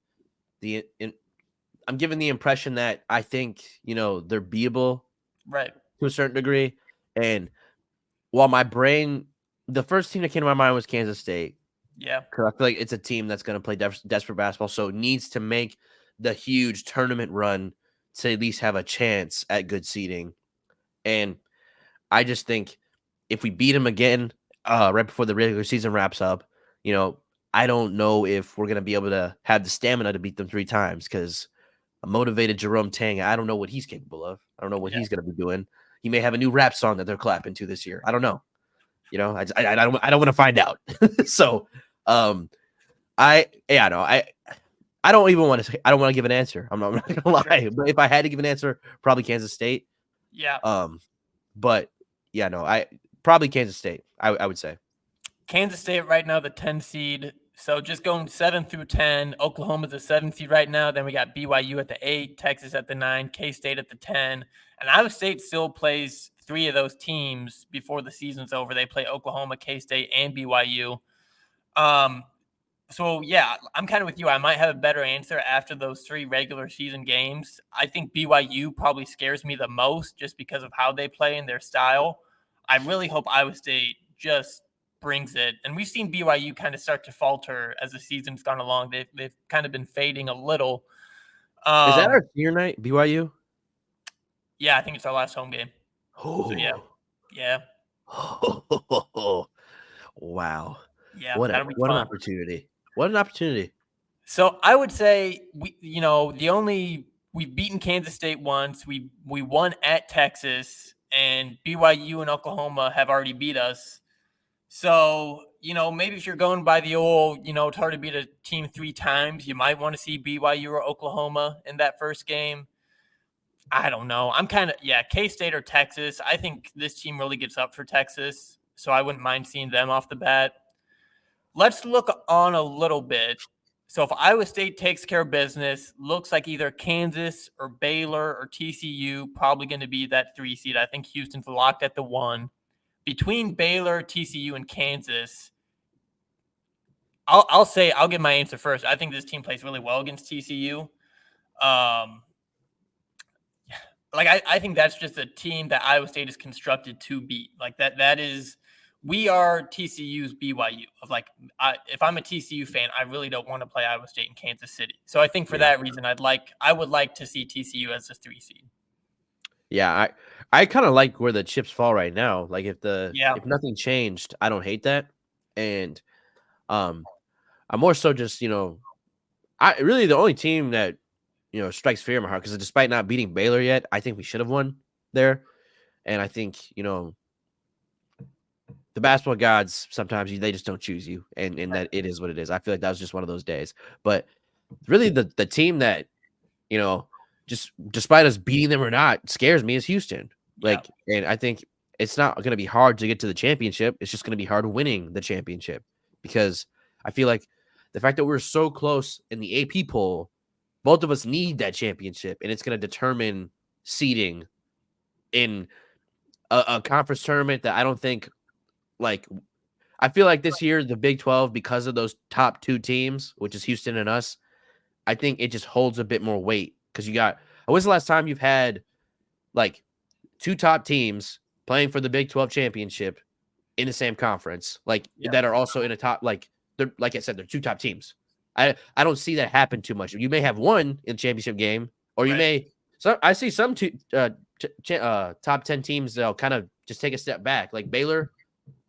giving the impression that I think they're beatable,
Right.
to a certain degree. And while the first team that came to my mind was Kansas State.
Yeah.
Because I feel like it's a team that's going to play desperate basketball, so it needs to make the huge tournament run to at least have a chance at good seeding. And I just think if we beat them again right before the regular season wraps up, I don't know if we're going to be able to have the stamina to beat them 3 times because a motivated Jerome Tang, I don't know what he's capable of. I don't know what he's going to be doing. He may have a new rap song that they're clapping to this year. I don't know. I don't want to find out. So, I don't even want to say, I don't want to give an answer. I'm not going to lie. Sure. But if I had to give an answer, probably Kansas State.
Yeah.
But yeah, no, probably Kansas State. I would say
Kansas State right now, the 10 seed. So just going 7 through 10. Oklahoma's the 7 seed right now. Then we got BYU at the 8, Texas at the 9, K-State at the 10. And Iowa State still plays 3 of those teams before the season's over. They play Oklahoma, K-State, and BYU. So, yeah, I'm kind of with you. I might have a better answer after those 3 regular season games. I think BYU probably scares me the most just because of how they play and their style. I really hope Iowa State just brings it. And we've seen BYU kind of start to falter as the season's gone along. They've kind of been fading a little.
Is that our senior night, BYU?
Yeah, I think it's our last home game.
Oh.
So, yeah. Yeah.
Wow.
Yeah,
what an opportunity. What an opportunity.
So I would say we've beaten Kansas State once. We won at Texas, and BYU and Oklahoma have already beat us. So, maybe if you're going by the old, it's hard to beat a team 3 times, you might want to see BYU or Oklahoma in that first game. I don't know. I'm kind of, K-State or Texas. I think this team really gets up for Texas, so I wouldn't mind seeing them off the bat. Let's look on a little bit. So if Iowa State takes care of business, looks like either Kansas or Baylor or TCU probably going to be that 3 seed. I think Houston's locked at the 1. Between Baylor, TCU, and Kansas, I'll give my answer first. I think this team plays really well against TCU. I think that's just a team that Iowa State is constructed to beat. Like that is. We are TCU's BYU. If I'm a TCU fan, I really don't want to play Iowa State in Kansas City. So I think for that reason, I would like to see TCU as a 3 seed.
Yeah, I kind of like where the chips fall right now. Like if nothing changed, I don't hate that. And I'm more so just I really the only team that strikes fear in my heart because despite not beating Baylor yet, I think we should have won there. And I think the basketball gods, sometimes they just don't choose you, and that it is what it is. I feel like that was just one of those days. But really, the team that, just despite us beating them or not, scares me is Houston. And I think it's not going to be hard to get to the championship. It's just going to be hard winning the championship because I feel like the fact that we're so close in the AP poll, both of us need that championship, and it's going to determine seeding in a conference tournament that I don't think – I feel like this year, the Big 12, because of those top 2 teams, which is Houston and us, I think it just holds a bit more weight because you got. When's the last time you've had like two top teams playing for the Big 12 championship in the same conference, like that are also in a top, like they're, like I said, they're two top teams. I don't see that happen too much. You may have one in the championship game, or you may. So I see some top 10 teams that'll kind of just take a step back, like Baylor,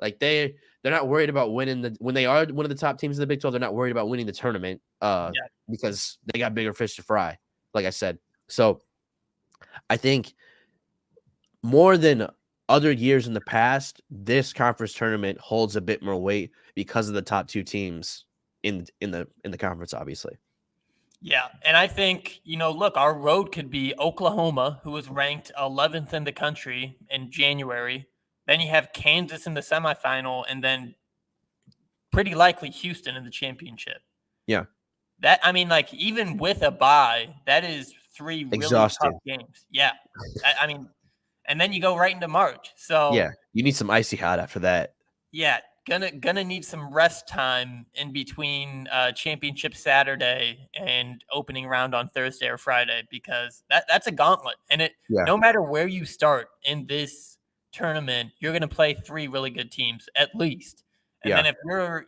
like they're not worried about winning when they are one of the top teams in the Big 12. They're not worried about winning the tournament, because they got bigger fish to fry, like I said. So I think more than other years in the past, this conference tournament holds a bit more weight because of the top two teams in the conference, obviously.
Yeah, and I think, look, our road could be Oklahoma, who was ranked 11th in the country in January. Then you have Kansas in the semifinal, and then pretty likely Houston in the championship.
Yeah.
That, I mean, like, even with a bye, that is 3 really
exhausting
tough games. Yeah. I mean, and then you go right into March. So
yeah, you need some icy hot after that.
Yeah, gonna need some rest time in between championship Saturday and opening round on Thursday or Friday, because that's a gauntlet. And no matter where you start in this tournament, you're gonna play 3 really good teams at least. And then if you're,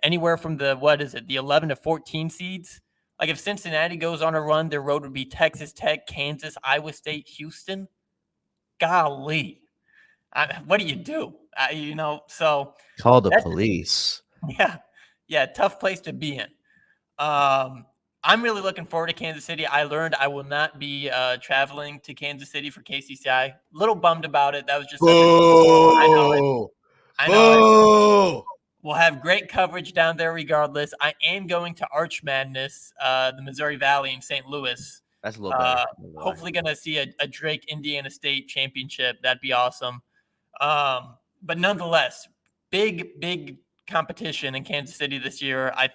anywhere from the 11 to 14 seeds, like if Cincinnati goes on a run, their road would be Texas Tech, Kansas, Iowa State, Houston. Golly. What do you do? So
call the police.
Yeah, tough place to be in. I'm really looking forward to Kansas City. I learned I will not be traveling to Kansas City for KCCI. A little bummed about it. That was just I know it. We'll have great coverage down there regardless. I am going to Arch Madness, the Missouri Valley in St. Louis.
That's a little better.
Hopefully going to see a Drake Indiana State championship. That'd be awesome. But nonetheless, big competition in Kansas City this year. I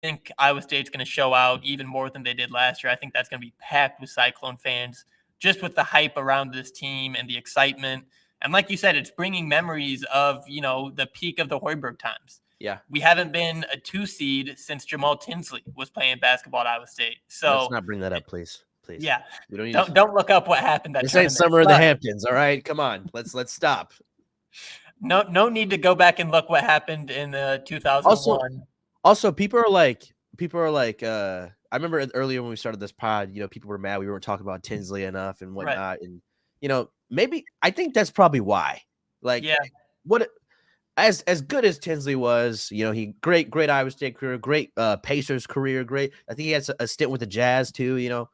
think Iowa State's going to show out even more than they did last year. I think that's going to be packed with Cyclone fans, just with the hype around this team and the excitement. And like you said, it's bringing memories of, the peak of the Hoiberg times.
Yeah.
We haven't been a 2 seed since Jamal Tinsley was playing basketball at Iowa State. So
let's not bring that up, please.
Yeah. Don't look up what happened that
this ain't summer in the Hamptons, all right? Come on. Let's stop.
No need to go back and look what happened in 2001.
Also, people are like, I remember earlier when we started this pod, people were mad we weren't talking about Tinsley enough and whatnot. And, maybe I think that's probably why. Like, as good as Tinsley was, he great Iowa State career, great Pacers career, great. I think he had a stint with the Jazz too,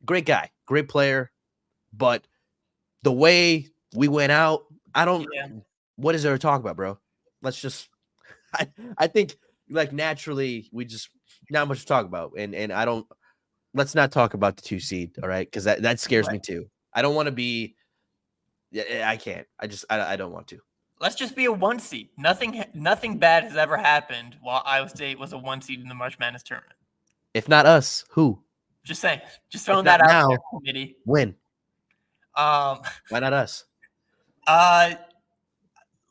great guy, great player. But the way we went out, what is there to talk about, bro? Let's just, I think like naturally we just not much to talk about. And let's not talk about the 2 seed. All right. Cause that scares me too. I don't want to be, I can't, I don't want to.
Let's just be a 1 seed. Nothing bad has ever happened while Iowa State was a 1 seed in the March Madness tournament.
If not us, who?
Just saying. Just throwing that out there, committee.
When? Why not us?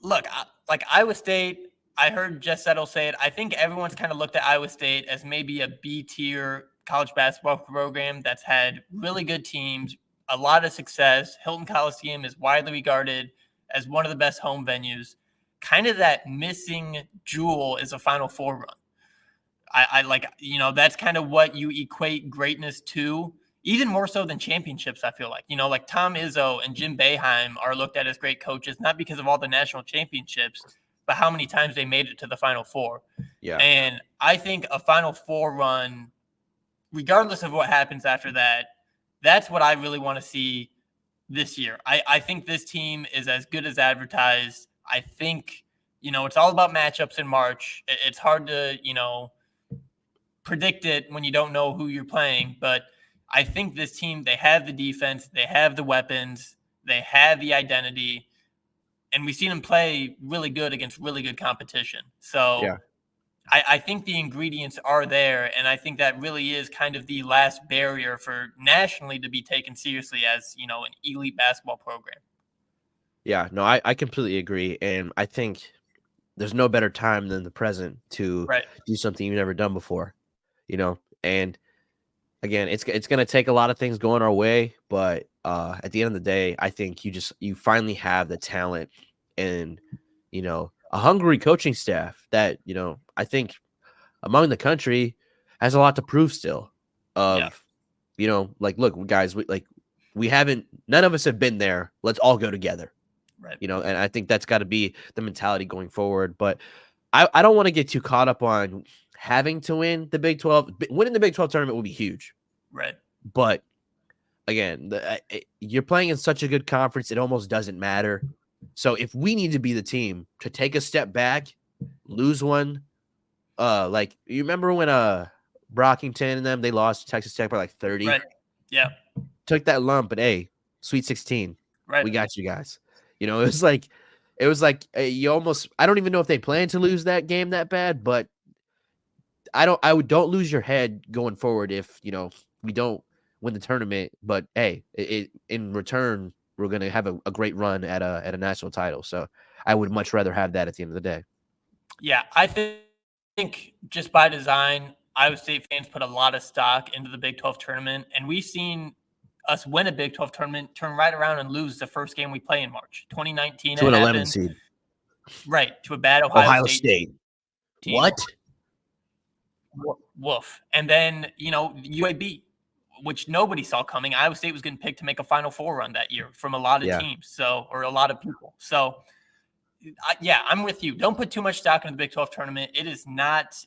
Look, like Iowa State, I heard Jess Settle say it. I think everyone's kind of looked at Iowa State as maybe a B-tier college basketball program that's had really good teams, a lot of success. Hilton Coliseum is widely regarded as one of the best home venues. Kind of that missing jewel is a Final Four run. I like, that's kind of what you equate greatness to, even more so than championships, I feel like. Like Tom Izzo and Jim Boeheim are looked at as great coaches, not because of all the national championships, but how many times they made it to the Final Four.
Yeah.
And I think a Final Four run, regardless of what happens after that, that's what I really want to see this year. I think this team is as good as advertised. I think, it's all about matchups in March. It's hard to, predict it when you don't know who you're playing. But I think this team, they have the defense, they have the weapons, they have the identity, and we've seen them play really good against really good competition. So I think the ingredients are there, and I think that really is kind of the last barrier for nationally to be taken seriously as, an elite basketball program.
Yeah, no, I completely agree. And I think there's no better time than the present to do something you've never done before, and again, it's going to take a lot of things going our way, but at the end of the day, I think you finally have the talent and a hungry coaching staff that I think among the country has a lot to prove still.
Yeah.
Like, look, guys, we haven't, none of us have been there. Let's all go together.
Right.
And I think that's got to be the mentality going forward. But I don't want to get too caught up on having to win the Big 12. Winning the Big 12 tournament would be huge.
Right.
But again, you're playing in such a good conference, it almost doesn't matter. So if we need to be the team to take a step back, lose one, like you remember when Brockington and them, they lost to Texas Tech by like 30.
Right. Yeah.
Took that lump, but hey, Sweet 16.
Right.
We got you guys. It was like you almost, I don't even know if they plan to lose that game that bad, but don't lose your head going forward if, we don't win the tournament, but hey, in return, we're going to have a great run at a national title. So I would much rather have that at the end of the day.
Yeah. I think just by design, Iowa State fans put a lot of stock into the Big 12 tournament, and we've seen us win a Big 12 tournament, turn right around and lose the first game we play in March. 2019
to an 11
happened.
seed.
Right, to a bad Ohio State team.
What?
Woof. And then, UAB, which nobody saw coming. Iowa State was getting picked to make a Final Four run that year from a lot of teams, or a lot of people. So, I'm with you. Don't put too much stock in the Big 12 tournament. It is not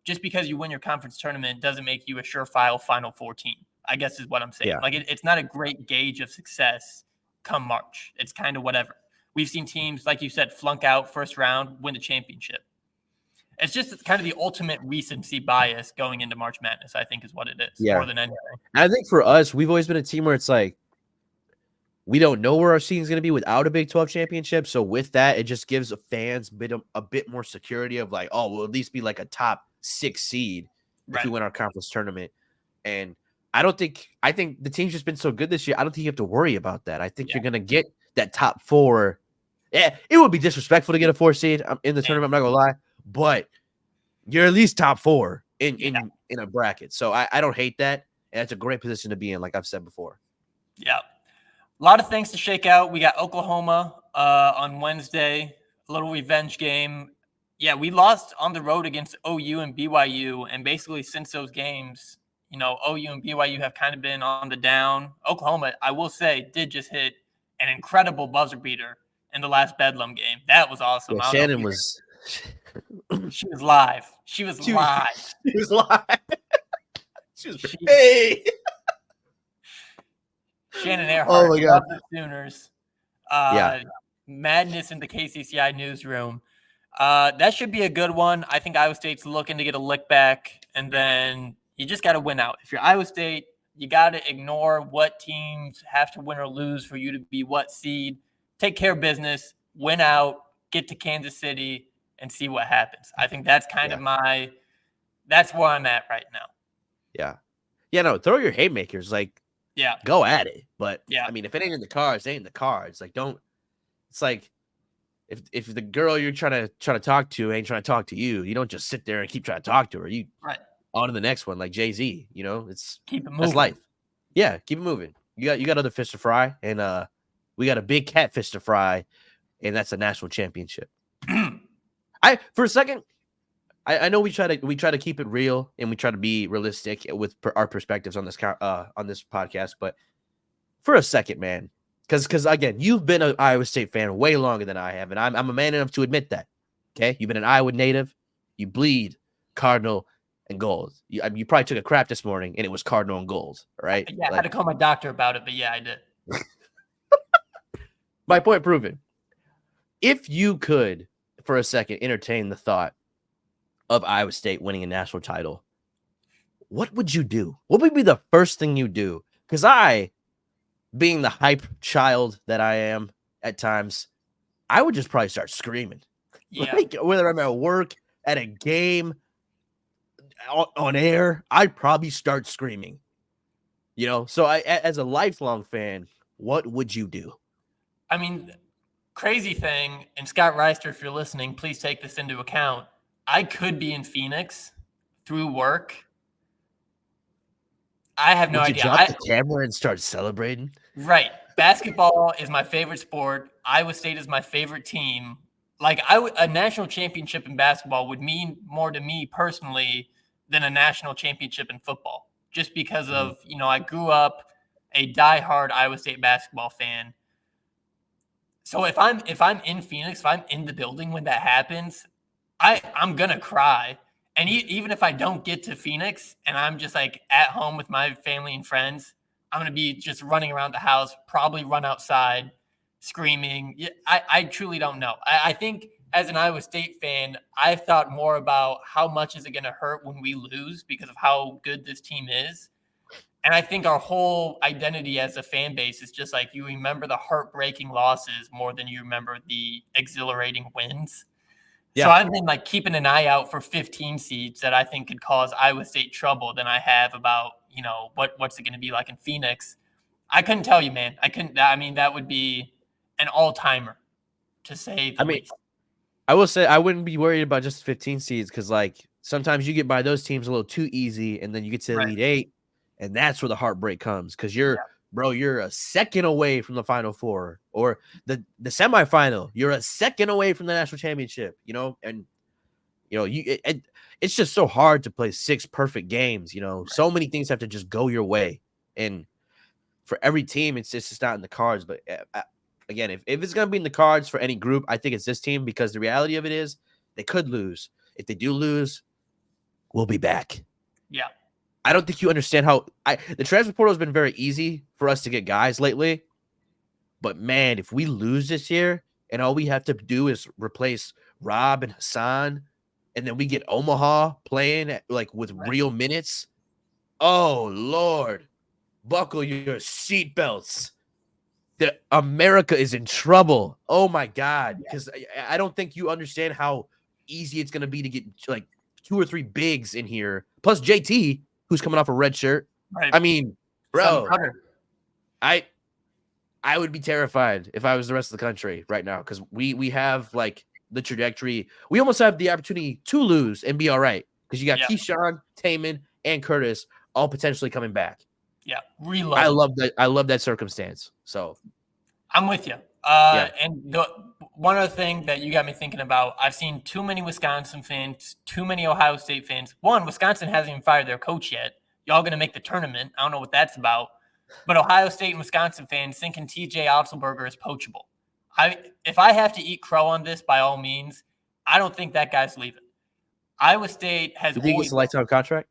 just because you win your conference tournament doesn't make you a surefire Final Four team, I guess is what I'm saying.
Yeah.
Like, it's not a great gauge of success come March. It's kind of whatever. We've seen teams, like you said, flunk out first round, win the championship. It's just kind of the ultimate recency bias going into March Madness, I think, is what it is, more than anything.
I think for us, we've always been a team where it's like, we don't know where our season is going to be without a Big 12 championship. So with that, it just gives fans a bit more security of like, oh, we'll at least be like a top 6 seed if we win our conference tournament. And I think the team's just been so good this year. I don't think you have to worry about that. I think you're going to get that top 4. Yeah, it would be disrespectful to get a 4 seed in the tournament. I'm not going to lie, but you're at least top 4 in a bracket. So I don't hate that. And it's a great position to be in, like I've said before.
Yeah. A lot of things to shake out. We got Oklahoma on Wednesday, a little revenge game. Yeah, we lost on the road against OU and BYU, and basically since those games, OU and BYU have kind of been on the down. Oklahoma, I will say, did just hit an incredible buzzer beater in the last Bedlam game. That was awesome.
Yeah, Shannon was
she was live. She was live.
She was live. Hey.
Shannon Earhart,
oh my God,
the Sooners. Madness in the KCCI newsroom. That should be a good one. I think Iowa State's looking to get a lick back, and then you just got to win out. If you're Iowa State, you got to ignore what teams have to win or lose for you to be what seed. Take care of business, win out, get to Kansas City, and see what happens. I think that's kind of that's where I'm at right now.
Yeah, no, throw your haymakers. Like, go at it. But I mean, if it ain't in the cards, it ain't in the cards. Like, don't. It's like if the girl you're trying to talk to ain't trying to talk to you, you don't just sit there and keep trying to talk to her. You on to the next one, like Jay-Z. It's
keep it moving.
That's life. Yeah, keep it moving. You got other fish to fry, and we got a big catfish to fry, and that's a national championship. For a second, I know we try to keep it real and we try to be realistic with our perspectives on this podcast, but for a second, man, because again, you've been an Iowa State fan way longer than I have, and I'm a man enough to admit that. Okay, you've been an Iowa native, you bleed Cardinal and gold. You probably took a crap this morning and it was Cardinal and gold, right?
Yeah, I had to call my doctor about it, but yeah, I did.
My point proven. If you could, for a second, entertain the thought of Iowa State winning a national title, what would you do? What would be the first thing you do? Because I, being the hype child that I am at times, I would just probably start screaming.
Yeah.
Like, whether I'm at work, at a game, on air, I'd probably start screaming. So as a lifelong fan, what would you do?
I mean, crazy thing, and Scott Reister, if you're listening, please take this into account. I could be in Phoenix through work I have no
Would you
idea.
drop the camera and start celebrating?
Right. Basketball is my favorite sport. Iowa State is my favorite team. Like a national championship in basketball would mean more to me personally than a national championship in football. Just because
Mhm.
of, I grew up a diehard Iowa State basketball fan. So if I'm in Phoenix, if I'm in the building when that happens, I'm gonna cry. And even if I don't get to Phoenix and I'm just like at home with my family and friends, I'm gonna be just running around the house, probably run outside, screaming. I truly don't know. I think as an Iowa State fan, I thought more about how much is it gonna hurt when we lose because of how good this team is. And I think our whole identity as a fan base is just like you remember the heartbreaking losses more than you remember the exhilarating wins. So
Yeah.
I've been like keeping an eye out for 15 seeds that I think could cause Iowa State trouble than I have about, what's it going to be like in Phoenix. I couldn't tell you, man. I couldn't. I mean, that would be an all-timer to say
I
the
mean,
least.
I will say I wouldn't be worried about just 15 seeds because, like, sometimes you get by those teams a little too easy, and then you get to
Right.
Elite Eight, and that's where the heartbreak comes because
Yeah.
you're a second away from the Final Four or the semifinal. You're a second away from the national championship, and it's just so hard to play 6 perfect games. So many things have to just go your way, and for every team, it's just not in the cards. But again, if it's going to be in the cards for any group, I think it's this team because the reality of it is they could lose. If they do lose, we'll be back.
Yeah.
I don't think you understand how the transfer portal has been very easy for us to get guys lately. But man, if we lose this year and all we have to do is replace Rob and Hassan, and then we get Omaha playing with real minutes, oh Lord, buckle your seatbelts. America is in trouble. Oh my God. Because I don't think you understand how easy it's going to be to get like 2 or 3 bigs in here. Plus JT, who's coming off a red shirt.
Right.
I mean,
Seven
bro,
footer.
I would be terrified if I was the rest of the country right now because we have like the trajectory. We almost have the opportunity to lose and be all right because you got
Yeah.
Keyshawn, Tamin, and Curtis all potentially coming back.
Yeah.
I
Reload.
love that. I love that circumstance. So
I'm with you.
yeah.
And one other thing that you got me thinking about, I've seen too many Wisconsin fans, too many Ohio State fans. One, Wisconsin hasn't even fired their coach yet. Y'all going to make the tournament. I don't know what that's about. But Ohio State and Wisconsin fans thinking TJ Otzelberger is poachable. If I have to eat crow on this, by all means, I don't think that guy's leaving. Iowa State has
You think
always.
it's a lifetime contract?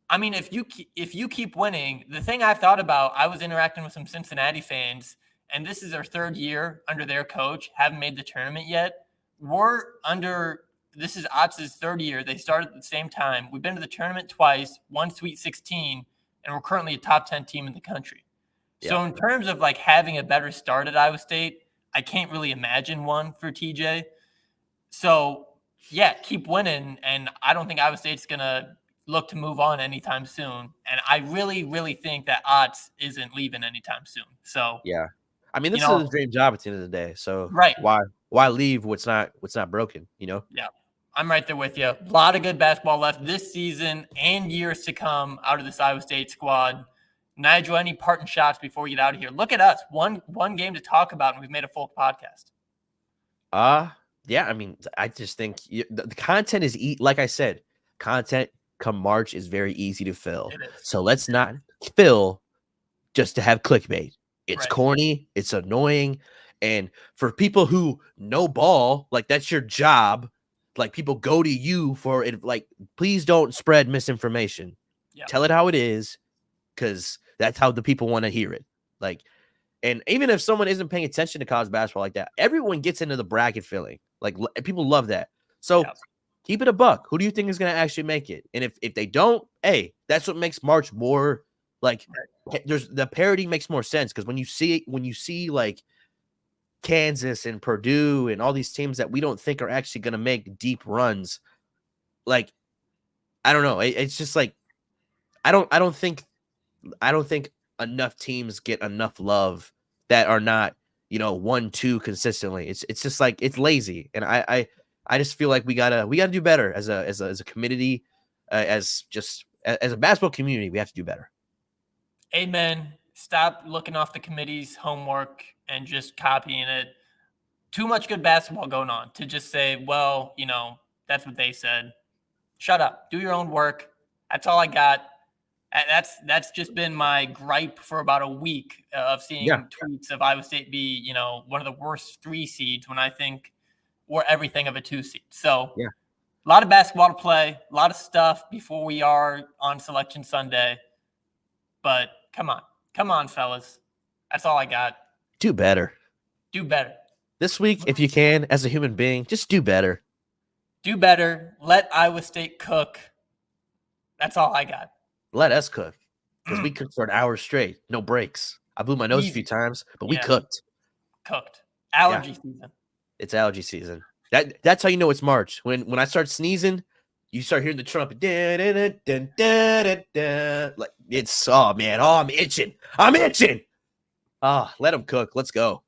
I mean, if you keep winning, the thing I've thought about, I was interacting with some Cincinnati fans, and this is their 3rd year under their coach, haven't made the tournament yet. This is Otz's 3rd year. They started at the same time. We've been to the tournament twice, won Sweet 16, and we're currently a top 10 team in the country.
Yeah.
So in terms of like having a better start at Iowa State, I can't really imagine one for TJ. So yeah, keep winning, and I don't think Iowa State's gonna look to move on anytime soon. And I really, really think that Otz isn't leaving anytime soon. So
Yeah. I mean, this is a dream job at the end of the day. So
right.
why leave what's not broken,
Yeah. I'm right there with you. A lot of good basketball left this season and years to come out of this Iowa State squad. Nigel, any parting shots before we get out of here? Look at us. One game to talk about, and we've made a full podcast.
Yeah, I mean, I just think the content is like I said, content come March is very easy to fill. So let's not fill just to have clickbait. It's corny, it's annoying, and for people who know ball, like that's your job. Like people go to you for it. Like, please don't spread misinformation.
Yeah.
Tell it how it is, because that's how the people want to hear it. Like, and even if someone isn't paying attention to college basketball like that, everyone gets into the bracket filling. Like people love that. So keep it a buck. Who do you think is going to actually make it? And if they don't, hey, that's what makes March more like. There's the parity makes more sense because when you see like Kansas and Purdue and all these teams that we don't think are actually going to make deep runs, like I don't know. It's just like I don't think enough teams get enough love that are not 1-2 consistently. It's just like it's lazy, and I just feel like we gotta do better as a community, as just As a basketball community, we have to do better.
Amen. Stop looking off the committee's homework and just copying it. Too much good basketball going on to just say, well, that's what they said. Shut up. Do your own work. That's all I got. That's just been my gripe for about a week of seeing tweets of Iowa State be, one of the worst 3 seeds when I think we're everything of a 2 seed. So
yeah.
A lot of basketball to play, a lot of stuff before we are on Selection Sunday. But come on, fellas. That's all I got.
Do better.
Do better.
This week, if you can, as a human being, just do better.
Do better. Let Iowa State cook. That's all I got.
Let us cook. Because we cooked for an hour straight. No breaks. I blew my nose a few times, but we cooked.
Cooked. Allergy season.
It's allergy season. That's how you know it's March. When I start sneezing, you start hearing the trumpet. Like it's, oh man, I'm itching. Let them cook. Let's go.